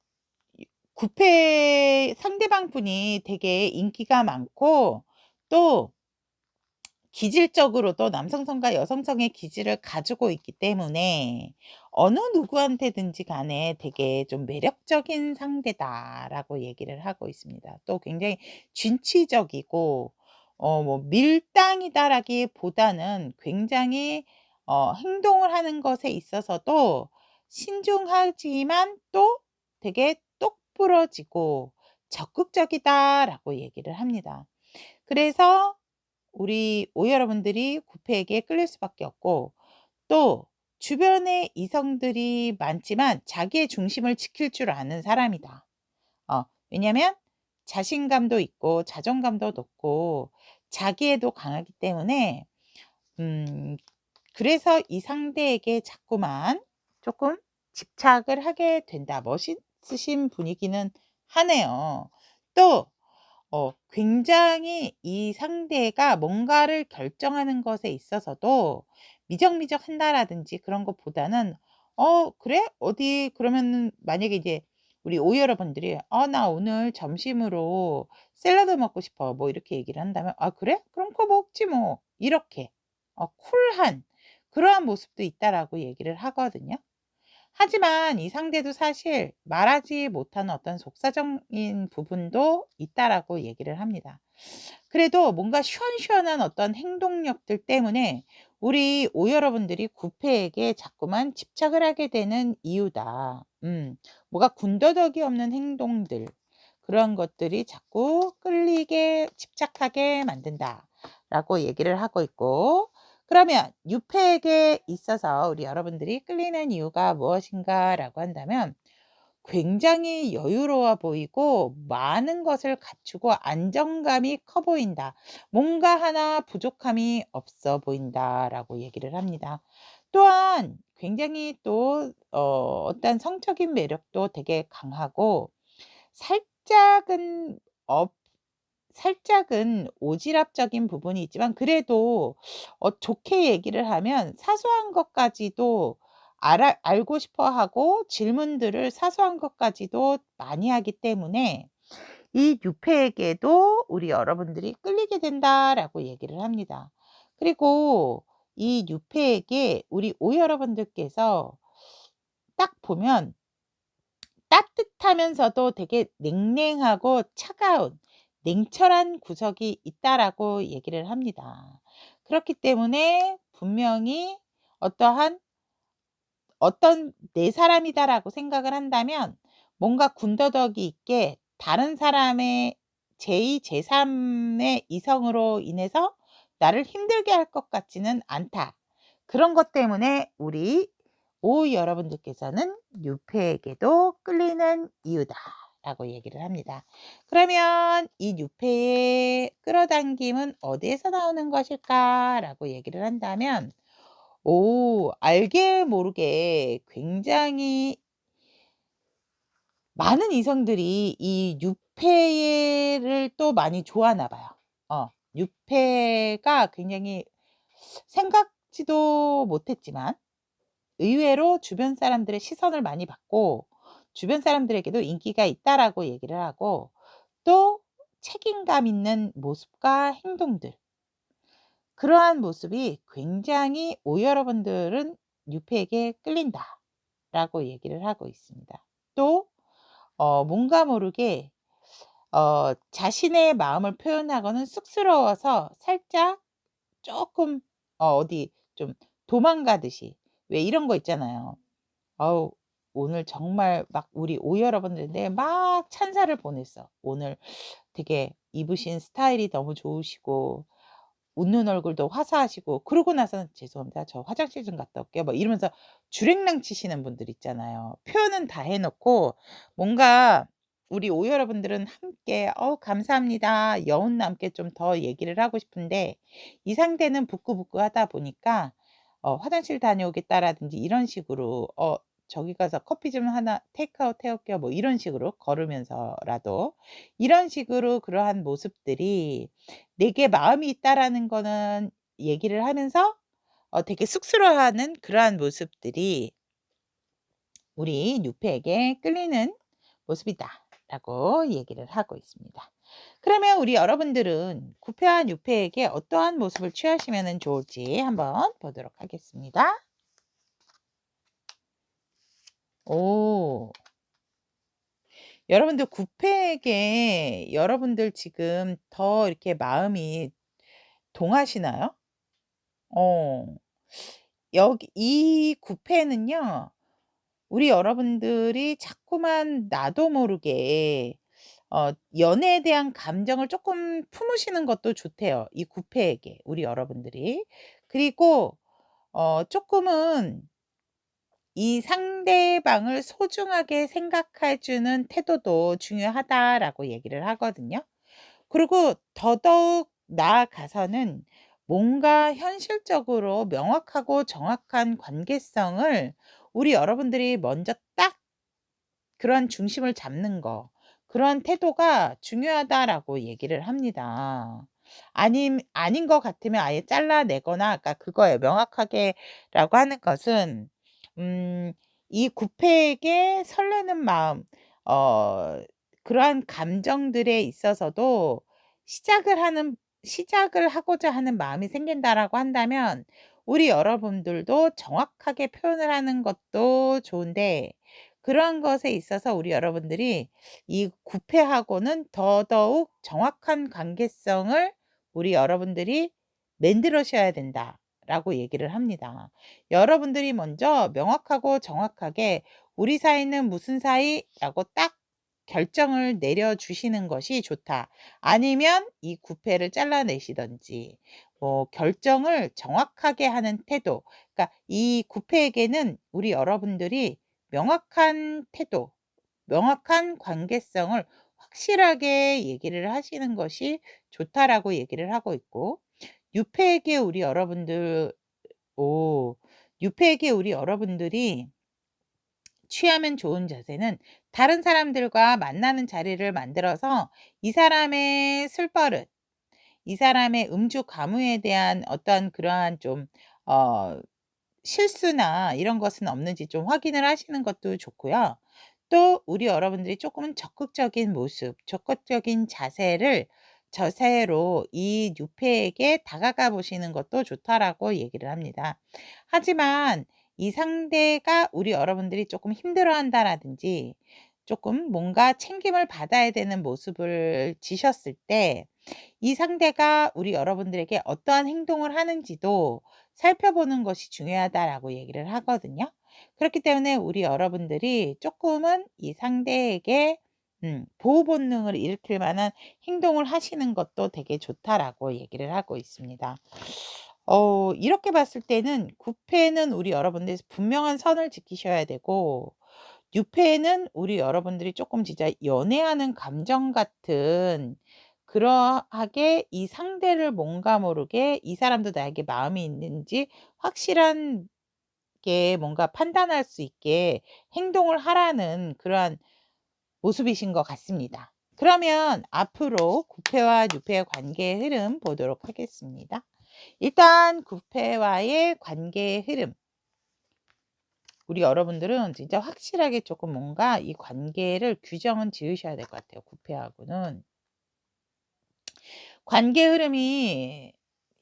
구패 상대방 분이 되게 인기가 많고 또 기질적으로도 남성성과 여성성의 기질을 가지고 있기 때문에 어느 누구한테든지 간에 되게 좀 "매력적인 상대다."라고 얘기를 하고 있습니다. 또 굉장히 진취적이고 밀당이다라기보다는 굉장히 행동을 하는 것에 있어서도 신중하지만 또 되게 똑부러지고 적극적이다라고 얘기를 합니다. 그래서 우리 여러분들이 구패에게 끌릴 수밖에 없고 또 주변에 이성들이 많지만 자기의 중심을 지킬 줄 아는 사람이다. 왜냐면 자신감도 있고 자존감도 높고 자기애도 강하기 때문에 음 그래서 이 상대에게 자꾸만 조금 집착을 하게 된다. 멋있으신 분이기는 하네요. 또 굉장히 이 상대가 뭔가를 결정하는 것에 있어서도 미적미적한다라든지 그런 것보다는 그래? 어디 그러면은 만약에 이제 우리 오 여러분들이 나 오늘 점심으로 샐러드 먹고 싶어." 뭐 이렇게 얘기를 한다면 "아 그래? 그럼 그거 먹지 뭐." 이렇게 쿨한 그러한 모습도 있다라고 얘기를 하거든요. 하지만 이 상대도 사실 말하지 못하는 어떤 속사정인 부분도 있다라고 얘기를 합니다. 그래도 뭔가 시원시원한 어떤 행동력들 때문에 우리 오 여러분들이 구패에게 자꾸만 집착을 하게 되는 이유다. 뭐가 군더더기 없는 행동들 그런 것들이 자꾸 끌리게 집착하게 만든다라고 얘기를 하고 있고, 그러면 유패에게 있어서 우리 여러분들이 끌리는 이유가 무엇인가라고 한다면 굉장히 여유로워 보이고 많은 것을 갖추고 안정감이 커 보인다. 뭔가 하나 부족함이 없어 보인다라고 얘기를 합니다. 또한 굉장히 또 어떤 성적인 매력도 되게 강하고 살짝은 업 살짝은 오지랖적인 부분이 있지만 그래도 좋게 얘기를 하면 사소한 것까지도 알고 싶어 하고 질문들을 사소한 것까지도 많이 하기 때문에 이 유패에게도 우리 여러분들이 끌리게 된다라고 얘기를 합니다. 그리고 이 유패에게 우리 오 여러분들께서 딱 보면 따뜻하면서도 되게 냉랭하고 차가운 냉철한 구석이 있다라고 얘기를 합니다. 그렇기 때문에 분명히 어떠한 어떤 내 사람이다라고 생각을 한다면 뭔가 군더더기 있게 다른 사람의 제2, 제3의 이성으로 인해서 나를 힘들게 할 것 같지는 않다. 그런 것 때문에 우리 오 여러분들께서는 유패에게도 끌리는 이유다라고 얘기를 합니다. 그러면 이 유패의 끌어당김은 어디에서 나오는 것일까라고 얘기를 한다면 알게 모르게 굉장히 많은 이성들이 이 유패를 또 많이 좋아하나 봐요. 유패가 굉장히 생각지도 못했지만 의외로 주변 사람들의 시선을 많이 받고 주변 사람들에게도 인기가 있다라고 얘기를 하고, 또 책임감 있는 모습과 행동들, 그러한 모습이 굉장히 오 여러분들은 유패에게 끌린다라고 얘기를 하고 있습니다. 또 뭔가 모르게 자신의 마음을 표현하고는 쑥스러워서 살짝 쪼끔 어디 좀 도망가듯이, 왜 이런 거 있잖아요. "아우 오늘 정말 막 우리 오 여러분들한테 막 찬사를 보냈어. 오늘 되게 입으신 스타일이 너무 좋으시고 웃는 얼굴도 화사하시고." 그러고 나서는 "죄송합니다. 저 화장실 좀 갔다 올게요." 뭐 이러면서 주랭랑 치시는 분들 있잖아요. 표현은 다 해 놓고 뭔가 우리 오 여러분들은 함께 감사합니다." 여운 남게 좀 더 얘기를 하고 싶은데 이 상대는 부끄부끄하다 보니까 "화장실 다녀오겠다."라든지 이런 식으로 "저기 가서 커피 좀 하나 테이크아웃 해 올게요." 뭐 이런 식으로 걸으면서라도 이런 식으로 그러한 모습들이 내게 마음이 있다라는 거는 얘기를 하면서 되게 쑥스러워하는 그러한 모습들이 우리 뉴페에게 끌리는 모습이다라고 얘기를 하고 있습니다. 그러면 우리 여러분들은 구패와 뉴페에게 어떠한 모습을 취하시면 좋을지 한번 보도록 하겠습니다. 오. 여러분들 구패에게 여러분들 지금 더 이렇게 마음이 동하시나요? 어. 여기 이 구패는요, 우리 여러분들이 자꾸만 나도 모르게 연애에 대한 감정을 쪼끔 품으시는 것도 좋대요, 이 구패에게 우리 여러분들이. 그리고 쪼끔은 이 상대방을 소중하게 생각해 주는 태도도 중요하다라고 얘기를 하거든요. 그리고 더더욱 나아가서는 뭔가 현실적으로 명확하고 정확한 관계성을 우리 여러분들이 먼저 딱 그런 중심을 잡는 거, 그런 태도가 중요하다라고 얘기를 합니다. 아닌 것 같으면 아예 잘라내거나 아까 그거예요. 명확하게라고 하는 것은 음 이 구패에게 설레는 마음, 어 그러한 감정들에 있어서도 시작을 하고자 하는 마음이 생긴다라고 한다면 우리 여러분들도 정확하게 표현을 하는 것도 좋은데, 그러한 것에 있어서 우리 여러분들이 이 구패하고는 더더욱 정확한 관계성을 우리 여러분들이 만들으셔야 된다라고 얘기를 합니다. 여러분들이 먼저 명확하고 정확하게 "우리 사이는 무슨 사이?"라고 딱 결정을 내려주시는 것이 좋다. 아니면 이 구패를 잘라내시든지 결정을 정확하게 하는 태도, 그러니까 이 구패에게는 우리 여러분들이 명확한 태도, 명확한 관계성을 확실하게 얘기를 하시는 것이 좋다라고 얘기를 하고 있고, 유패에게 우리 여러분들 오 유패에게 우리 여러분들이 취하면 좋은 자세는 다른 사람들과 만나는 자리를 만들어서 이 사람의 술버릇, 이 사람의 음주 가무에 대한 어떤 그러한 좀 어 실수나 이런 것은 없는지 좀 확인을 하시는 것도 좋고요. 또 우리 여러분들이 조금은 적극적인 모습, 적극적인 자세로 이 뉴페에게 다가가 보시는 것도 좋다라고 얘기를 합니다. 하지만 이 상대가 우리 여러분들이 조금 힘들어한다라든지 조금 뭔가 챙김을 받아야 되는 모습을 지셨을 때 이 상대가 우리 여러분들에게 어떠한 행동을 하는지도 살펴보는 것이 중요하다라고 얘기를 하거든요. 그렇기 때문에 우리 여러분들이 조금은 이 상대에게 보호 본능을 일으킬 만한 행동을 하시는 것도 되게 좋다라고 얘기를 하고 있습니다. 이렇게 봤을 때는 9패는 우리 여러분들이 분명한 선을 지키셔야 되고, 6패는 우리 여러분들이 조금 진짜 연애하는 감정 같은, 그러하게 이 상대를 뭔가 모르게 이 사람도 나에게 마음이 있는지 확실한 게 뭔가 판단할 수 있게 행동을 하라는 그러한 모습이신 것 같습니다. 그러면 앞으로 9패와 6패의 관계의 흐름 보도록 하겠습니다. 일단 9패와의 관계의 흐름. 우리 여러분들은 진짜 확실하게 조금 뭔가 이 관계를 규정은 지으셔야 될 것 같아요. 9패하고는. 관계 흐름이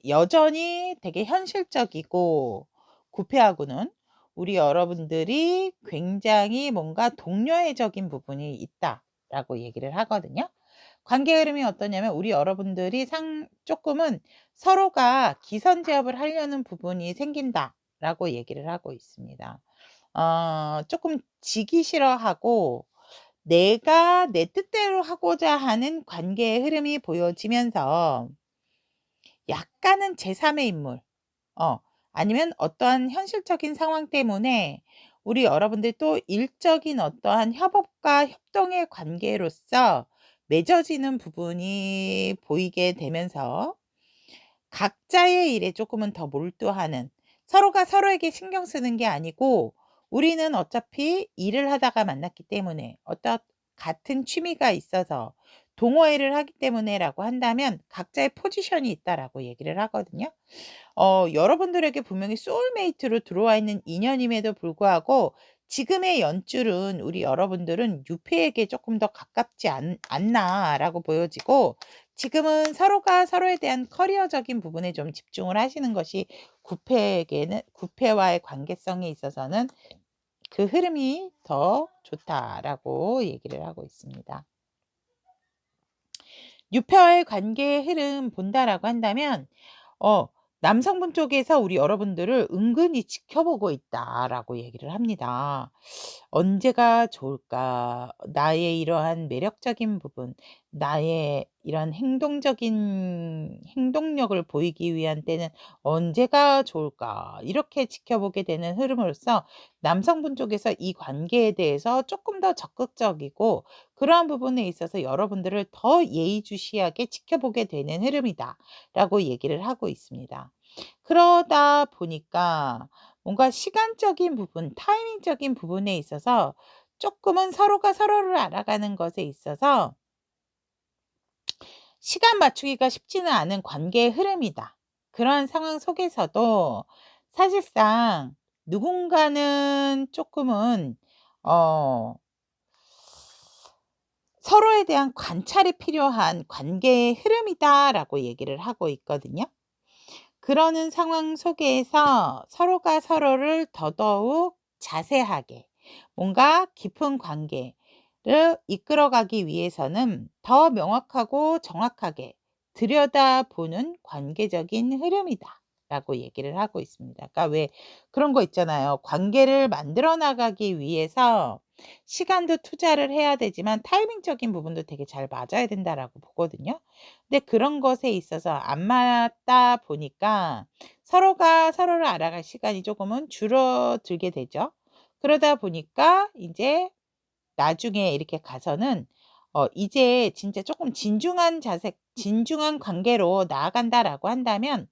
여전히 되게 현실적이고, 9패하고는 우리 여러분들이 굉장히 뭔가 동료애적인 부분이 있다라고 얘기를 하거든요. 관계 흐름이 어떠냐면 우리 여러분들이 조금은 서로가 기선제압을 하려는 부분이 생긴다라고 얘기를 하고 있습니다. 조금 지기 싫어하고 내가 내 뜻대로 하고자 하는 관계의 흐름이 보여지면서 약간은 제3의 인물, 어 아니면 어떠한 현실적인 상황 때문에 우리 여러분들이 또 일적인 어떠한 협업과 협동의 관계로서 맺어지는 부분이 보이게 되면서 각자의 일에 조금은 더 몰두하는, 서로가 서로에게 신경 쓰는 게 아니고 우리는 어차피 일을 하다가 만났기 때문에 어떤 같은 취미가 있어서 동호회를 하기 때문에라고 한다면 각자의 포지션이 있다라고 얘기를 하거든요. 여러분들에게 분명히 소울메이트로 들어와 있는 인연임에도 불구하고 지금의 연줄은 우리 여러분들은 유패에게 조금 더 가깝지 않나라고 보여지고, 지금은 서로가 서로에 대한 커리어적인 부분에 좀 집중을 하시는 것이 구패와의 관계성에 있어서는 그 흐름이 더 좋다라고 얘기를 하고 있습니다. 유패와의 관계의 흐름 본다라고 한다면 어 남성분 쪽에서 우리 여러분들을 은근히 지켜보고 있다라고 얘기를 합니다. 언제가 좋을까? 나의 이러한 매력적인 부분, 나의 이런 행동력을 보이기 위한 때는 언제가 좋을까? 이렇게 지켜보게 되는 흐름으로써 남성분 쪽에서 이 관계에 대해서 조금 더 적극적이고 그러한 부분에 있어서 여러분들을 더 예의주시하게 지켜보게 되는 흐름이다라고 얘기를 하고 있습니다. 그러다 보니까 뭔가 시간적인 부분, 타이밍적인 부분에 있어서 쪼끔은 서로가 서로를 알아가는 것에 있어서 시간 맞추기가 쉽지는 않은 관계의 흐름이다. 그러한 상황 속에서도 사실상 누군가는 쪼끔은 어 "서로에 대한 관찰이 필요한 관계의 흐름이다."라고 얘기를 하고 있거든요. 그러는 상황 속에서 서로가 서로를 더더욱 자세하게 뭔가 깊은 관계를 이끌어가기 위해서는 더 명확하고 정확하게 들여다보는 관계적인 흐름이다라고 얘기를 하고 있습니다. 그러니까 왜 그런 거 있잖아요. 관계를 만들어 나가기 위해서 시간도 투자를 해야 되지만 타이밍적인 부분도 되게 잘 맞아야 된다라고 보거든요. 근데 그런 것에 있어서 안 맞다 보니까 서로가 서로를 알아갈 시간이 조금은 줄어들게 되죠. 그러다 보니까 이제 나중에 이렇게 가서는 이제 진짜 조금 진중한 자세, 진중한 관계로 나아간다라고 한다면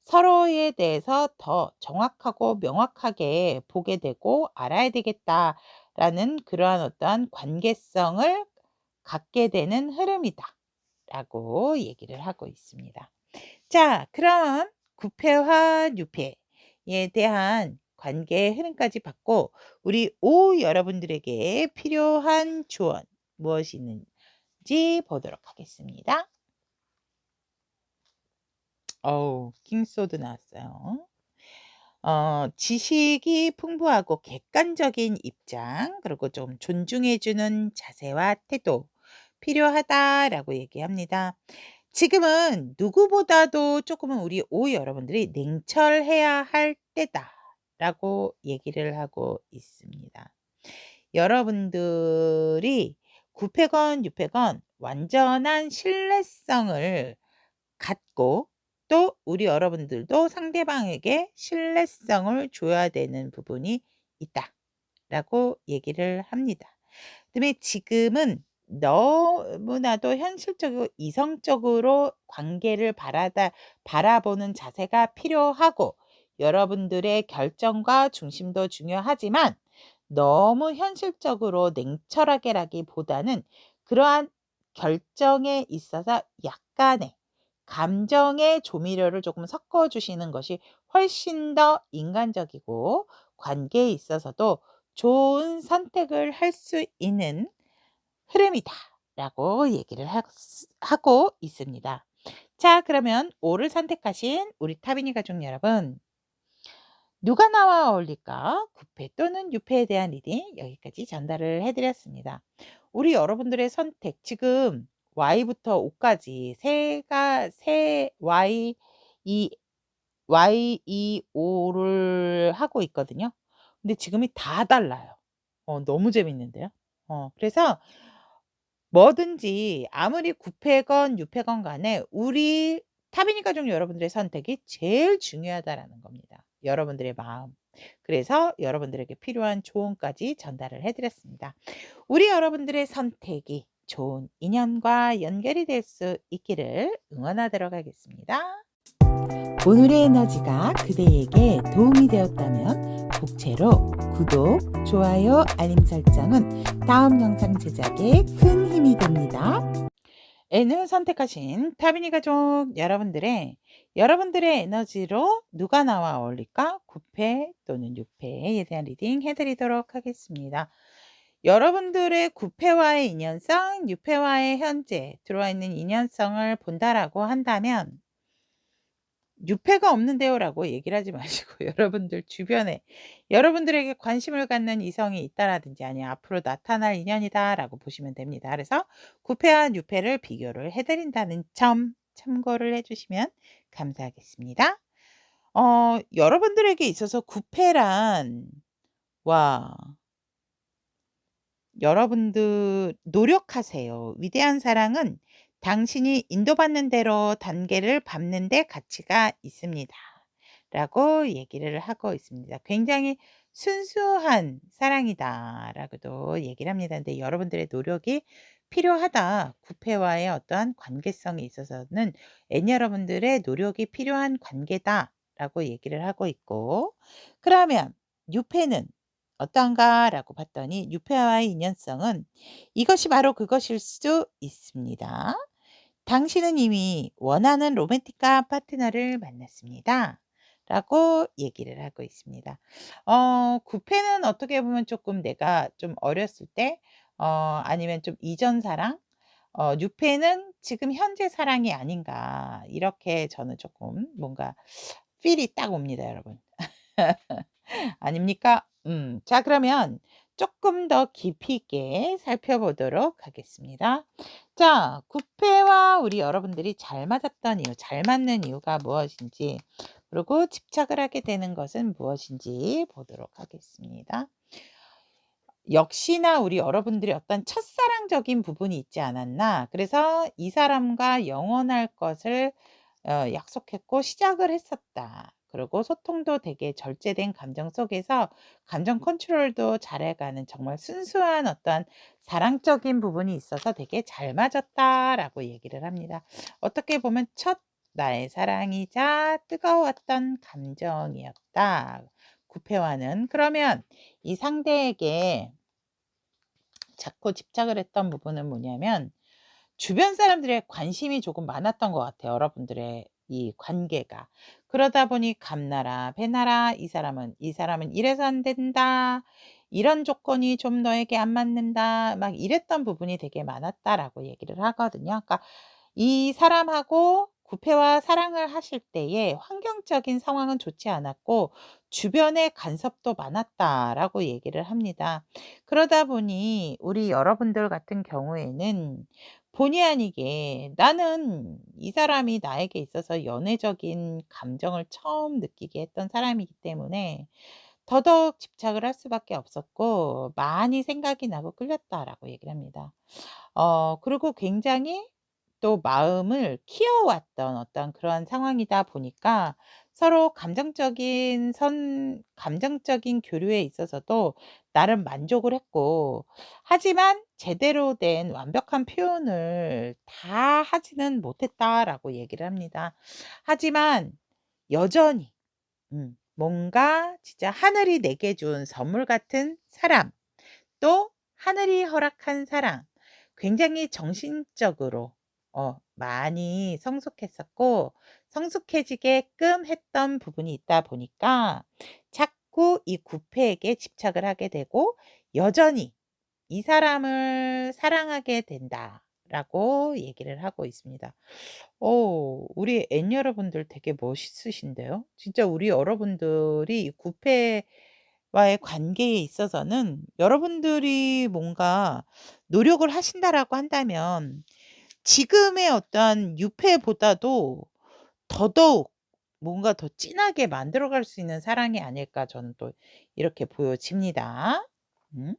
서로에 대해서 더 정확하고 명확하게 보게 되고 알아야 되겠다라는 그러한 어떠한 관계성을 갖게 되는 흐름이다라고 얘기를 하고 있습니다. 자, 그럼 구패와 유패에 대한 관계의 흐름까지 봤고 우리 오 여러분들에게 필요한 조언 무엇이 있는지 보도록 하겠습니다. 어우, 킹소드 나왔어요. 지식이 풍부하고 객관적인 입장, 그리고 좀 존중해 주는 자세와 태도 필요하다라고 얘기합니다. 지금은 누구보다도 조금은 우리 오 여러분들이 냉철해야 할 때다라고 얘기를 하고 있습니다. 여러분들이 구패건 유패건 완전한 신뢰성을 갖고 또 우리 여러분들도 상대방에게 신뢰성을 줘야 되는 부분이 있다라고 얘기를 합니다. 그다음에 지금은 너무나도 현실적이고 이성적으로 관계를 바라보는 자세가 필요하고 여러분들의 결정과 중심도 중요하지만 너무 현실적으로 냉철하게라기보다는 그러한 결정에 있어서 약간의 감정의 조미료를 조금 섞어 주시는 것이 훨씬 더 인간적이고 관계에 있어서도 좋은 선택을 할 수 있는 흐름이다라고 얘기를 하고 있습니다. 자, 그러면 오를 선택하신 우리 타비니 가족 여러분, 누가 나와 어울릴까? 구패 또는 유패에 대한 리딩 여기까지 전달을 해드렸습니다. 우리 여러분들의 선택 지금 Y부터 O까지 세 Y2O를 하고 있거든요. 근데 지금이 다 달라요. 너무 재밌는데요. 그래서 뭐든지 아무리 구패건 유패건 간에 우리 타비니 가족 여러분들의 선택이 제일 중요하다라는 겁니다. 여러분들의 마음. 그래서 여러분들에게 필요한 조언까지 전달을 해 드렸습니다. 우리 여러분들의 선택이 좋은 인연과 연결이 될 수 있기를 응원하도록 하겠습니다. 오늘의 에너지가 그대에게 도움이 되었다면 복채로 구독, 좋아요, 알림 설정은 다음 영상 제작에 큰 힘이 됩니다. N을 선택하신 타비니 가족 여러분들의 에너지로 누가 나와 어울릴까? 9패 또는 6패에 대한 리딩 해드리도록 하겠습니다. 여러분들의 9패와의 인연성, 6패와의 현재 들어와 있는 인연성을 본다라고 한다면 6패가 없는데요라고 얘기를 하지 마시고 여러분들 주변에 여러분들에게 관심을 갖는 이성이 있다라든지 아니면 앞으로 나타날 인연이다라고 보시면 됩니다. 그래서 9패와 6패를 비교를 해드린다는 점 참고를 해주시면 감사하겠습니다. 여러분들에게 있어서 9패란 와 여러분들 노력하세요. 위대한 사랑은 당신이 인도받는 대로 단계를 밟는 데 가치가 있습니다. 라고 얘기를 하고 있습니다. 굉장히 순수한 사랑이다. 라고도 얘기를 합니다. 근데 여러분들의 노력이 필요하다. 구패와의 어떠한 관계성에 있어서는 N 여러분들의 노력이 필요한 관계다. 라고 얘기를 하고 있고, 그러면 유패는 어떤가라고 봤더니 유패와의 인연성은 이것이 바로 그것일 수 있습니다. 당신은 이미 원하는 로맨틱한 파트너를 만났습니다. 라고 얘기를 하고 있습니다. 구패는 어떻게 보면 조금 내가 좀 어렸을 때, 아니면 좀 이전 사랑, 뉴페는 지금 현재 사랑이 아닌가. 이렇게 저는 조금 뭔가 필이 딱 옵니다, 여러분. 아닙니까? 자, 그러면 조금 더 깊이 있게 살펴보도록 하겠습니다. 자, 구패와 우리 여러분들이 잘 맞았던 이유, 잘 맞는 이유가 무엇인지, 그리고 집착을 하게 되는 것은 무엇인지 보도록 하겠습니다. 역시나 우리 여러분들이 어떤 첫사랑적인 부분이 있지 않았나. 그래서 이 사람과 영원할 것을 약속했고 시작을 했었다. 그리고 소통도 되게 절제된 감정 속에서 감정 컨트롤도 잘해가는 정말 순수한 어떤 사랑적인 부분이 있어서 되게 잘 맞았다라고 얘기를 합니다. 어떻게 보면 첫 나의 사랑이자 뜨거웠던 감정이었다. 구패와는. 그러면 이 상대에게 자꾸 집착을 했던 부분은 뭐냐면 주변 사람들의 관심이 조금 많았던 것 같아요, 여러분들의 이 관계가. 그러다 보니 감나라 배나라 이 사람은 이래서 안 된다. 이런 조건이 좀 너에게 안 맞는다. 막 이랬던 부분이 되게 많았다라고 얘기를 하거든요. 그러니까 이 사람하고 구패와 사랑을 하실 때에 환경적인 상황은 좋지 않았고 주변에 간섭도 많았다라고 얘기를 합니다. 그러다 보니 우리 여러분들 같은 경우에는 본의 아니게 나는 이 사람이 나에게 있어서 연애적인 감정을 처음 느끼게 했던 사람이기 때문에 더더욱 집착을 할 수밖에 없었고 많이 생각이 나고 끌렸다라고 얘기를 합니다. 그리고 굉장히 또 마음을 키워왔던 어떤 그런 상황이다 보니까 서로 감정적인 교류에 있어서도 나름 만족을 했고, 하지만 제대로 된 완벽한 표현을 다 하지는 못했다라고 얘기를 합니다. 하지만 여전히 뭔가 진짜 하늘이 내게 준 선물 같은 사람, 또 하늘이 허락한 사랑, 굉장히 정신적으로 많이 성숙했었고 성숙해지게끔 했던 부분이 있다 보니까 자꾸 이 구패에게 집착을 하게 되고 여전히 이 사람을 사랑하게 된다라고 얘기를 하고 있습니다. 우리 앤 여러분들 되게 멋있으신데요. 진짜 우리 여러분들이 이 구패와의 관계에 있어서는 여러분들이 뭔가 노력을 하신다라고 한다면 지금의 어떠한 유패보다도 더더욱 뭔가 더 진하게 만들어 갈 수 있는 사랑이 아닐까 저는 또 이렇게 보여집니다. 음.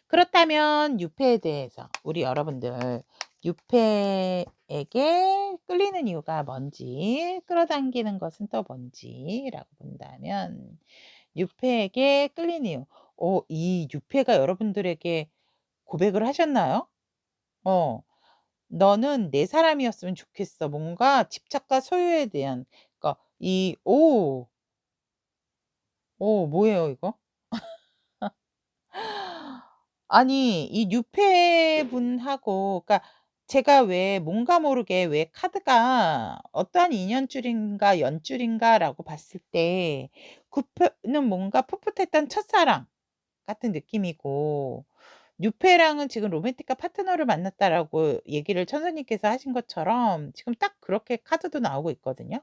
그렇다면 유패에 대해서 우리 여러분들 유패에게 끌리는 이유가 뭔지, 끌어당기는 것은 또 뭔지라고 본다면 유패에게 끌리는 이유. 이 유패가 여러분들에게 고백을 하셨나요? 어. "너는 내 사람이었으면 좋겠어." 뭔가 집착과 소유에 대한, 그러니까 뭐예요 이거? 아니 이 뉴페분하고, 그러니까 제가 왜 뭔가 모르게 왜 카드가 어떠한 인연줄인가 연줄인가라고 봤을 때 구페는 뭔가 풋풋했던 첫사랑 같은 느낌이고, 뉴페랑은 지금 로맨틱한 파트너를 만났다라고 얘기를 천사님께서 하신 것처럼 지금 딱 그렇게 카드도 나오고 있거든요.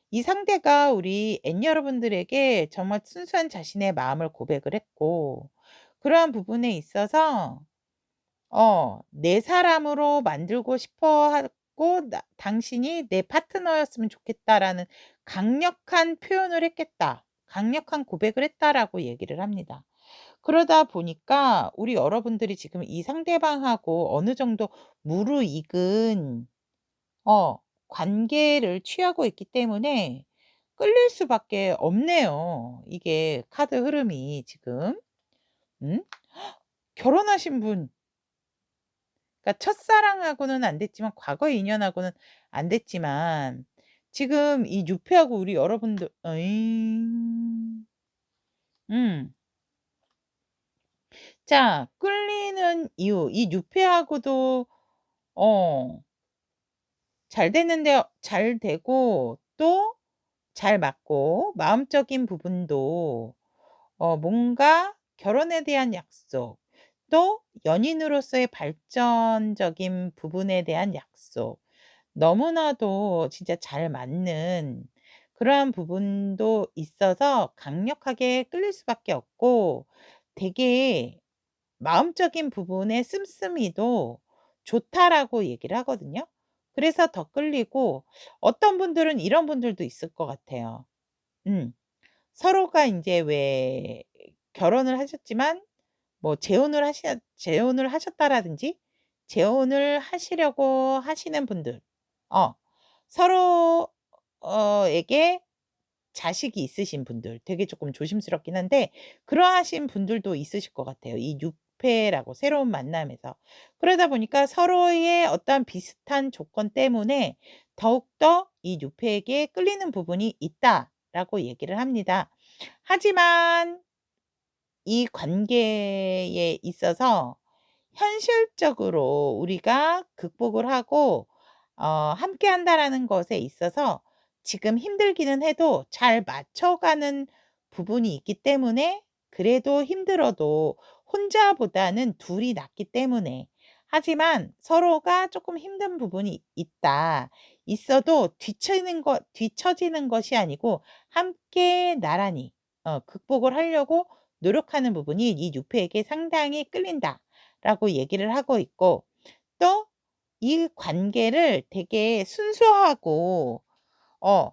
이 상대가 우리 앤 여러분들에게 정말 순수한 자신의 마음을 고백을 했고, 그러한 부분에 있어서 내 사람으로 만들고 싶어 하고 당신이 내 파트너였으면 좋겠다라는 강력한 표현을 했겠다. 강력한 고백을 했다라고 얘기를 합니다. 그러다 보니까 우리 여러분들이 지금 이 상대방하고 어느 정도 무르익은 관계를 취하고 있기 때문에 끌릴 수밖에 없네요. 이게 카드 흐름이 지금. 음? 결혼하신 분, 그러니까 첫사랑하고는 안 됐지만 과거 인연하고는 안 됐지만 지금 이 유폐하고 우리 여러분들 어잉. 음. 자, 끌리는 이유. 이 유폐하고도 어 잘 되고 또 잘 맞고 마음적인 부분도 뭔가 결혼에 대한 약속, 또 연인으로서의 발전적인 부분에 대한 약속, 너무나도 진짜 잘 맞는 그러한 부분도 있어서 강력하게 끌릴 수밖에 없고, 되게 마음적인 부분의 씀씀이도 좋다라고 얘기를 하거든요. 그래서 더 끌리고, 어떤 분들은 이런 분들도 있을 것 같아요. 음. 서로가 인제 왜 결혼을 하셨지만 뭐 재혼을 하셨다라든지 재혼을 하시려고 하시는 분들, 어 서로 에게 자식이 있으신 분들, 되게 조금 조심스럽긴 한데 그러하신 분들도 있으실 것 같아요, 이 뉴페라고 새로운 만남에서. 그러다 보니까 서로의 어떠한 비슷한 조건 때문에 더욱더 이 뉴페에게 끌리는 부분이 있다라고 얘기를 합니다. 하지만 이 관계에 있어서 현실적으로 우리가 극복을 하고 함께 한다라는 것에 있어서 지금 힘들기는 해도 잘 맞춰가는 부분이 있기 때문에, 그래도 힘들어도 혼자보다는 둘이 낫기 때문에, 하지만 서로가 조금 힘든 부분이 있다. 있어도 뒤처지는 것이 아니고 함께 나란히 극복을 하려고 노력하는 부분이 이 뉴페에게 상당히 끌린다라고 얘기를 하고 있고, 또 이 관계를 되게 순수하고 어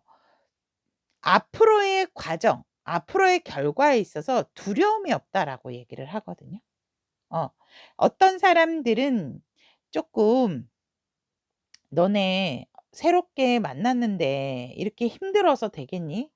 앞으로의 과정, 앞으로의 결과에 있어서 두려움이 없다라고 얘기를 하거든요. 어 어떤 사람들은 조금 "너네 새롭게 만났는데 이렇게 힘들어서 되겠니?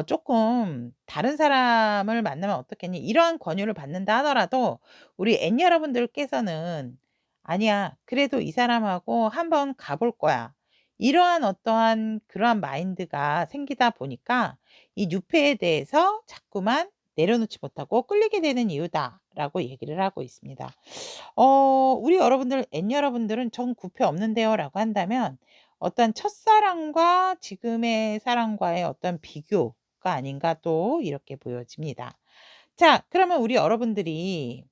쪼끔 다른 사람을 만나면 어떻겠니?" 이러한 권유를 받는다 하더라도 우리 앤 여러분들께서는 "아니야. 그래도 이 사람하고 한번 가볼 거야." 이러한 어떠한 그러한 마인드가 생기다 보니까 이 뉴페에 대해서 자꾸만 내려놓지 못하고 끌리게 되는 이유다라고 얘기를 하고 있습니다. 우리 여러분들 앤 여러분들은 "전 구패 없는데요."라고 한다면 어떤 첫사랑과 지금의 사랑과의 어떤 비교가 아닌가 또 이렇게 보여집니다. 자, 그러면 우리 여러분들이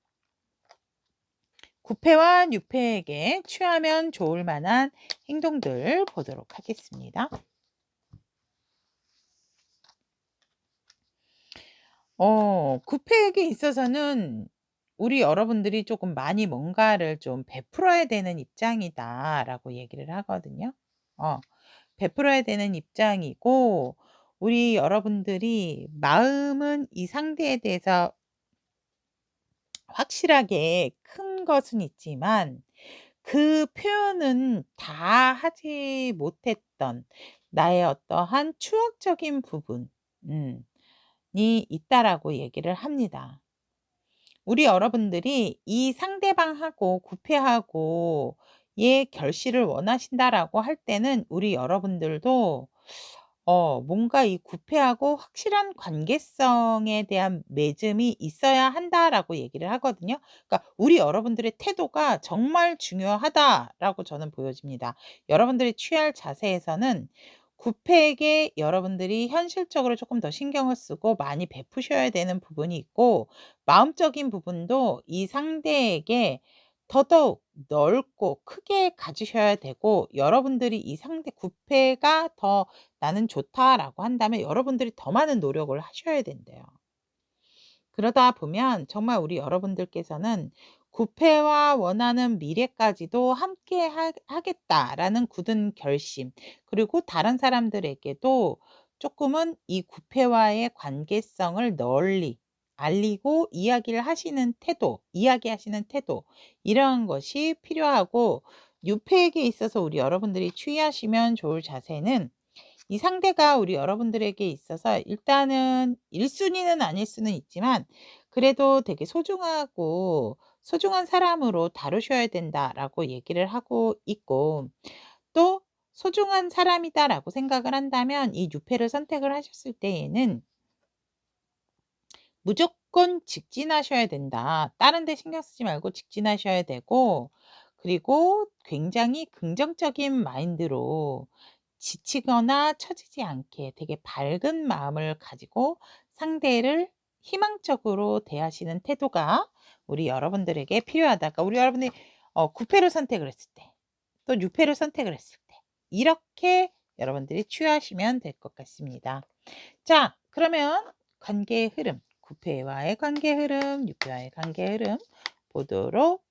구패와 뉴패에게 취하면 좋을 만한 행동들 보도록 하겠습니다. 구패에게 있어서는 우리 여러분들이 조금 많이 뭔가를 좀 베풀어야 되는 입장이다라고 얘기를 하거든요. 어. 베풀어야 되는 입장이고, 우리 여러분들이 마음은 이 상대에 대해서 확실하게 큰 것은 있지만 그 표현은 다 하지 못했던 나의 어떠한 추억적인 부분 음 이 있다라고 얘기를 합니다. 우리 여러분들이 이 상대방하고 구패하고 의 결실을 원하신다라고 할 때는 우리 여러분들도 뭔가 이 구패하고 확실한 관계성에 대한 맺음이 있어야 한다라고 얘기를 하거든요. 그러니까 우리 여러분들의 태도가 정말 중요하다라고 저는 보여집니다. 여러분들이 취할 자세에서는 구패에게 여러분들이 현실적으로 조금 더 신경을 쓰고 많이 베푸셔야 되는 부분이 있고, 마음적인 부분도 이 상대에게 더더욱 넓고 크게 가지셔야 되고, 여러분들이 이 상대 구패가 더 '나는 좋다.'라고 한다면 여러분들이 더 많은 노력을 하셔야 된대요. 그러다 보면 정말 우리 여러분들께서는 '구패와 원하는 미래까지도 함께 하겠다.'라는 굳은 결심, 그리고 다른 사람들에게도 쪼끔은 이 구패와의 관계성을 널리 알리고 이야기하시는 태도, 이러한 것이 필요하고, 뉴패에게 있어서 우리 여러분들이 취하시면 좋을 자세는, 이 상대가 우리 여러분들에게 있어서 일단은 1순위 순위는 아닐 수는 있지만 그래도 되게 소중하고 소중한 사람으로 다루셔야 된다라고 얘기를 하고 있고, 또 소중한 사람이다라고 생각을 한다면 이 뉴페를 선택을 하셨을 때에는 무조건 직진하셔야 된다. 다른 데 신경 쓰지 말고 직진하셔야 되고, 그리고 굉장히 긍정적인 마인드로 지치거나 처지지 않게 되게 밝은 마음을 가지고 상대를 희망적으로 대하시는 태도가 우리 여러분들에게 필요하다. 그러니까 우리 여러분이 9패를 선택을 했을 때, 또 6패를 선택을 했을 때 이렇게 여러분들이 취하시면 될 것 같습니다. 자, 그러면 관계의 흐름, 9패와의 관계 흐름, 6패와의 관계 흐름 보도록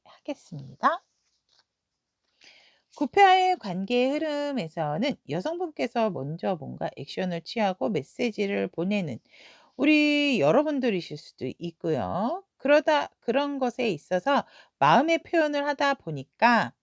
하겠습니다. 9패와의 관계 흐름에서는 여성분께서 먼저 뭔가 액션을 취하고 메시지를 보내는 우리 여러분들이실 수도 있고요. 그런 것에 있어서 마음의 표현을 하다 보니까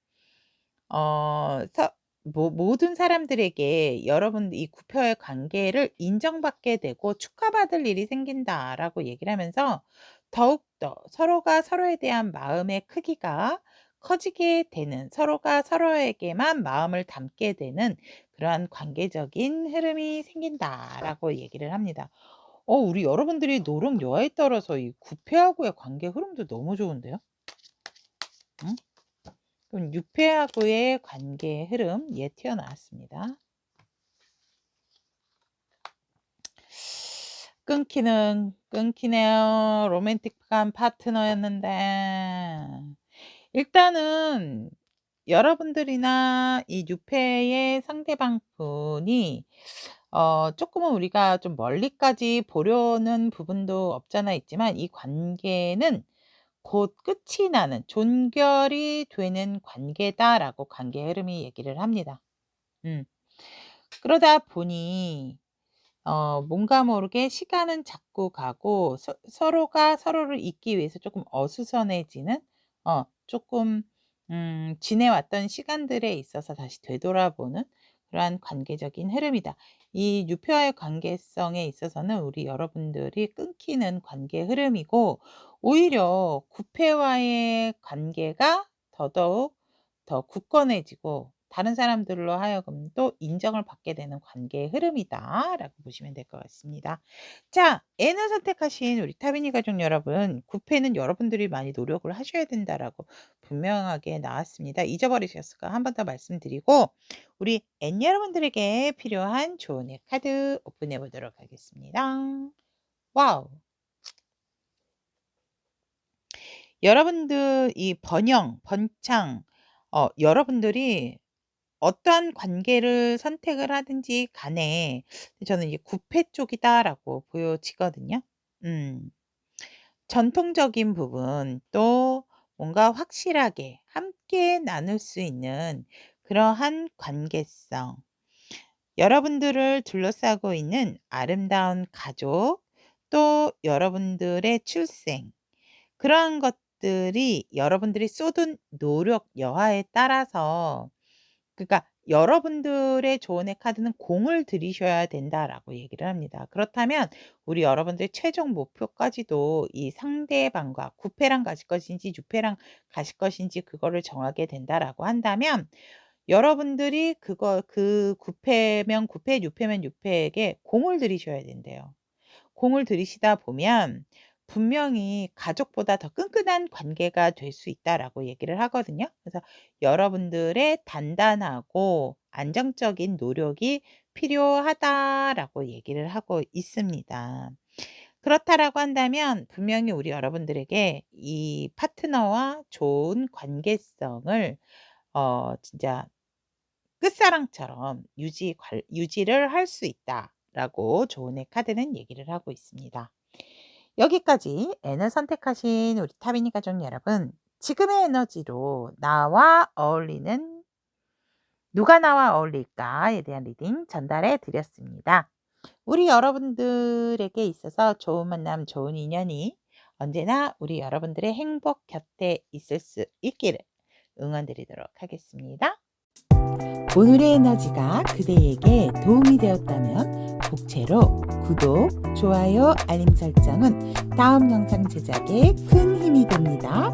모든 사람들에게 여러분 이 9패와의 관계를 인정받게 되고 축하받을 일이 생긴다라고 얘기를 하면서 더욱더 서로가 서로에 대한 마음의 크기가 커지게 되는, 서로가 서로에게만 마음을 담게 되는 그러한 관계적인 흐름이 생긴다라고 얘기를 합니다. 우리 여러분들이 노력 여하에 따라서 이 9패하고의 관계 흐름도 너무 좋은데요. 응? 그럼 6패하고의 관계 흐름 튀어나왔습니다. 끊기네요. 로맨틱한 파트너였는데. 일단은 여러분들이나 이 6패의 상대방 분이 조금은 우리가 좀 멀리까지 보려는 부분도 없잖아 있지만 이 관계는 곧 끝이 나는 종결이 되는 관계다라고 관계 흐름이 얘기를 합니다. 그러다 보니 뭔가 모르게 시간은 자꾸 가고 서로가 서로를 잊기 위해서 조금 어수선해지는 조금 지내왔던 시간들에 있어서 다시 되돌아보는 그러한 관계적인 흐름이다. 이 뉴페와의 관계성에 있어서는 우리 여러분들이 끊기는 관계 흐름이고 오히려 9패와의 관계가 더더욱 더 굳건해지고 다른 사람들로 하여금 또 인정을 받게 되는 관계의 흐름이다라고 보시면 될 것 같습니다. 자, N을 선택하신 우리 타비니 가족 여러분, 9패는 여러분들이 많이 노력을 하셔야 된다라고 분명하게 나왔습니다. 잊어버리셨을까? 한 번 더 말씀드리고 우리 N 여러분들에게 필요한 조언의 카드 오픈해 보도록 하겠습니다. 와우! 여러분들 이 번창 여러분들이 어떠한 관계를 선택을 하든지 간에 저는 이 9패 쪽이다라고 보여지거든요. 전통적인 부분 또 뭔가 확실하게 함께 나눌 수 있는 그러한 관계성. 여러분들을 둘러싸고 있는 아름다운 가족, 또 여러분들의 출생, 그러한 것들이 여러분들이 쏟은 노력 여하에 따라서 그러니까 여러분들의 조언의 카드는 공을 들이셔야 된다라고 얘기를 합니다. 그렇다면 우리 여러분들의 최종 목표까지도 이 상대방과 9패랑 가실 것인지 6패랑 가실 것인지 그거를 정하게 된다라고 한다면 여러분들이 그 9패면 9패, 6패면 6패에게 공을 들이셔야 된대요. 공을 들이시다 보면 분명히 가족보다 더 끈끈한 관계가 될 수 있다라고 얘기를 하거든요. 그래서 여러분들의 단단하고 안정적인 노력이 필요하다라고 얘기를 하고 있습니다. 그렇다라고 한다면 분명히 우리 여러분들에게 이 파트너와 좋은 관계성을 진짜 끝사랑처럼 유지를 할 수 있다라고 조언의 카드는 얘기를 하고 있습니다. 여기까지 N을 선택하신 우리 타비니 가족 여러분, 지금의 에너지로 누가 나와 어울릴까에 대한 리딩 전달해 드렸습니다. 우리 여러분들에게 있어서 좋은 만남, 좋은 인연이 언제나 우리 여러분들의 행복 곁에 있을 수 있기를 응원드리도록 하겠습니다. 오늘의 에너지가 그대에게 도움이 되었다면 복채로 구독, 좋아요, 알림 설정은 다음 영상 제작에 큰 힘이 됩니다.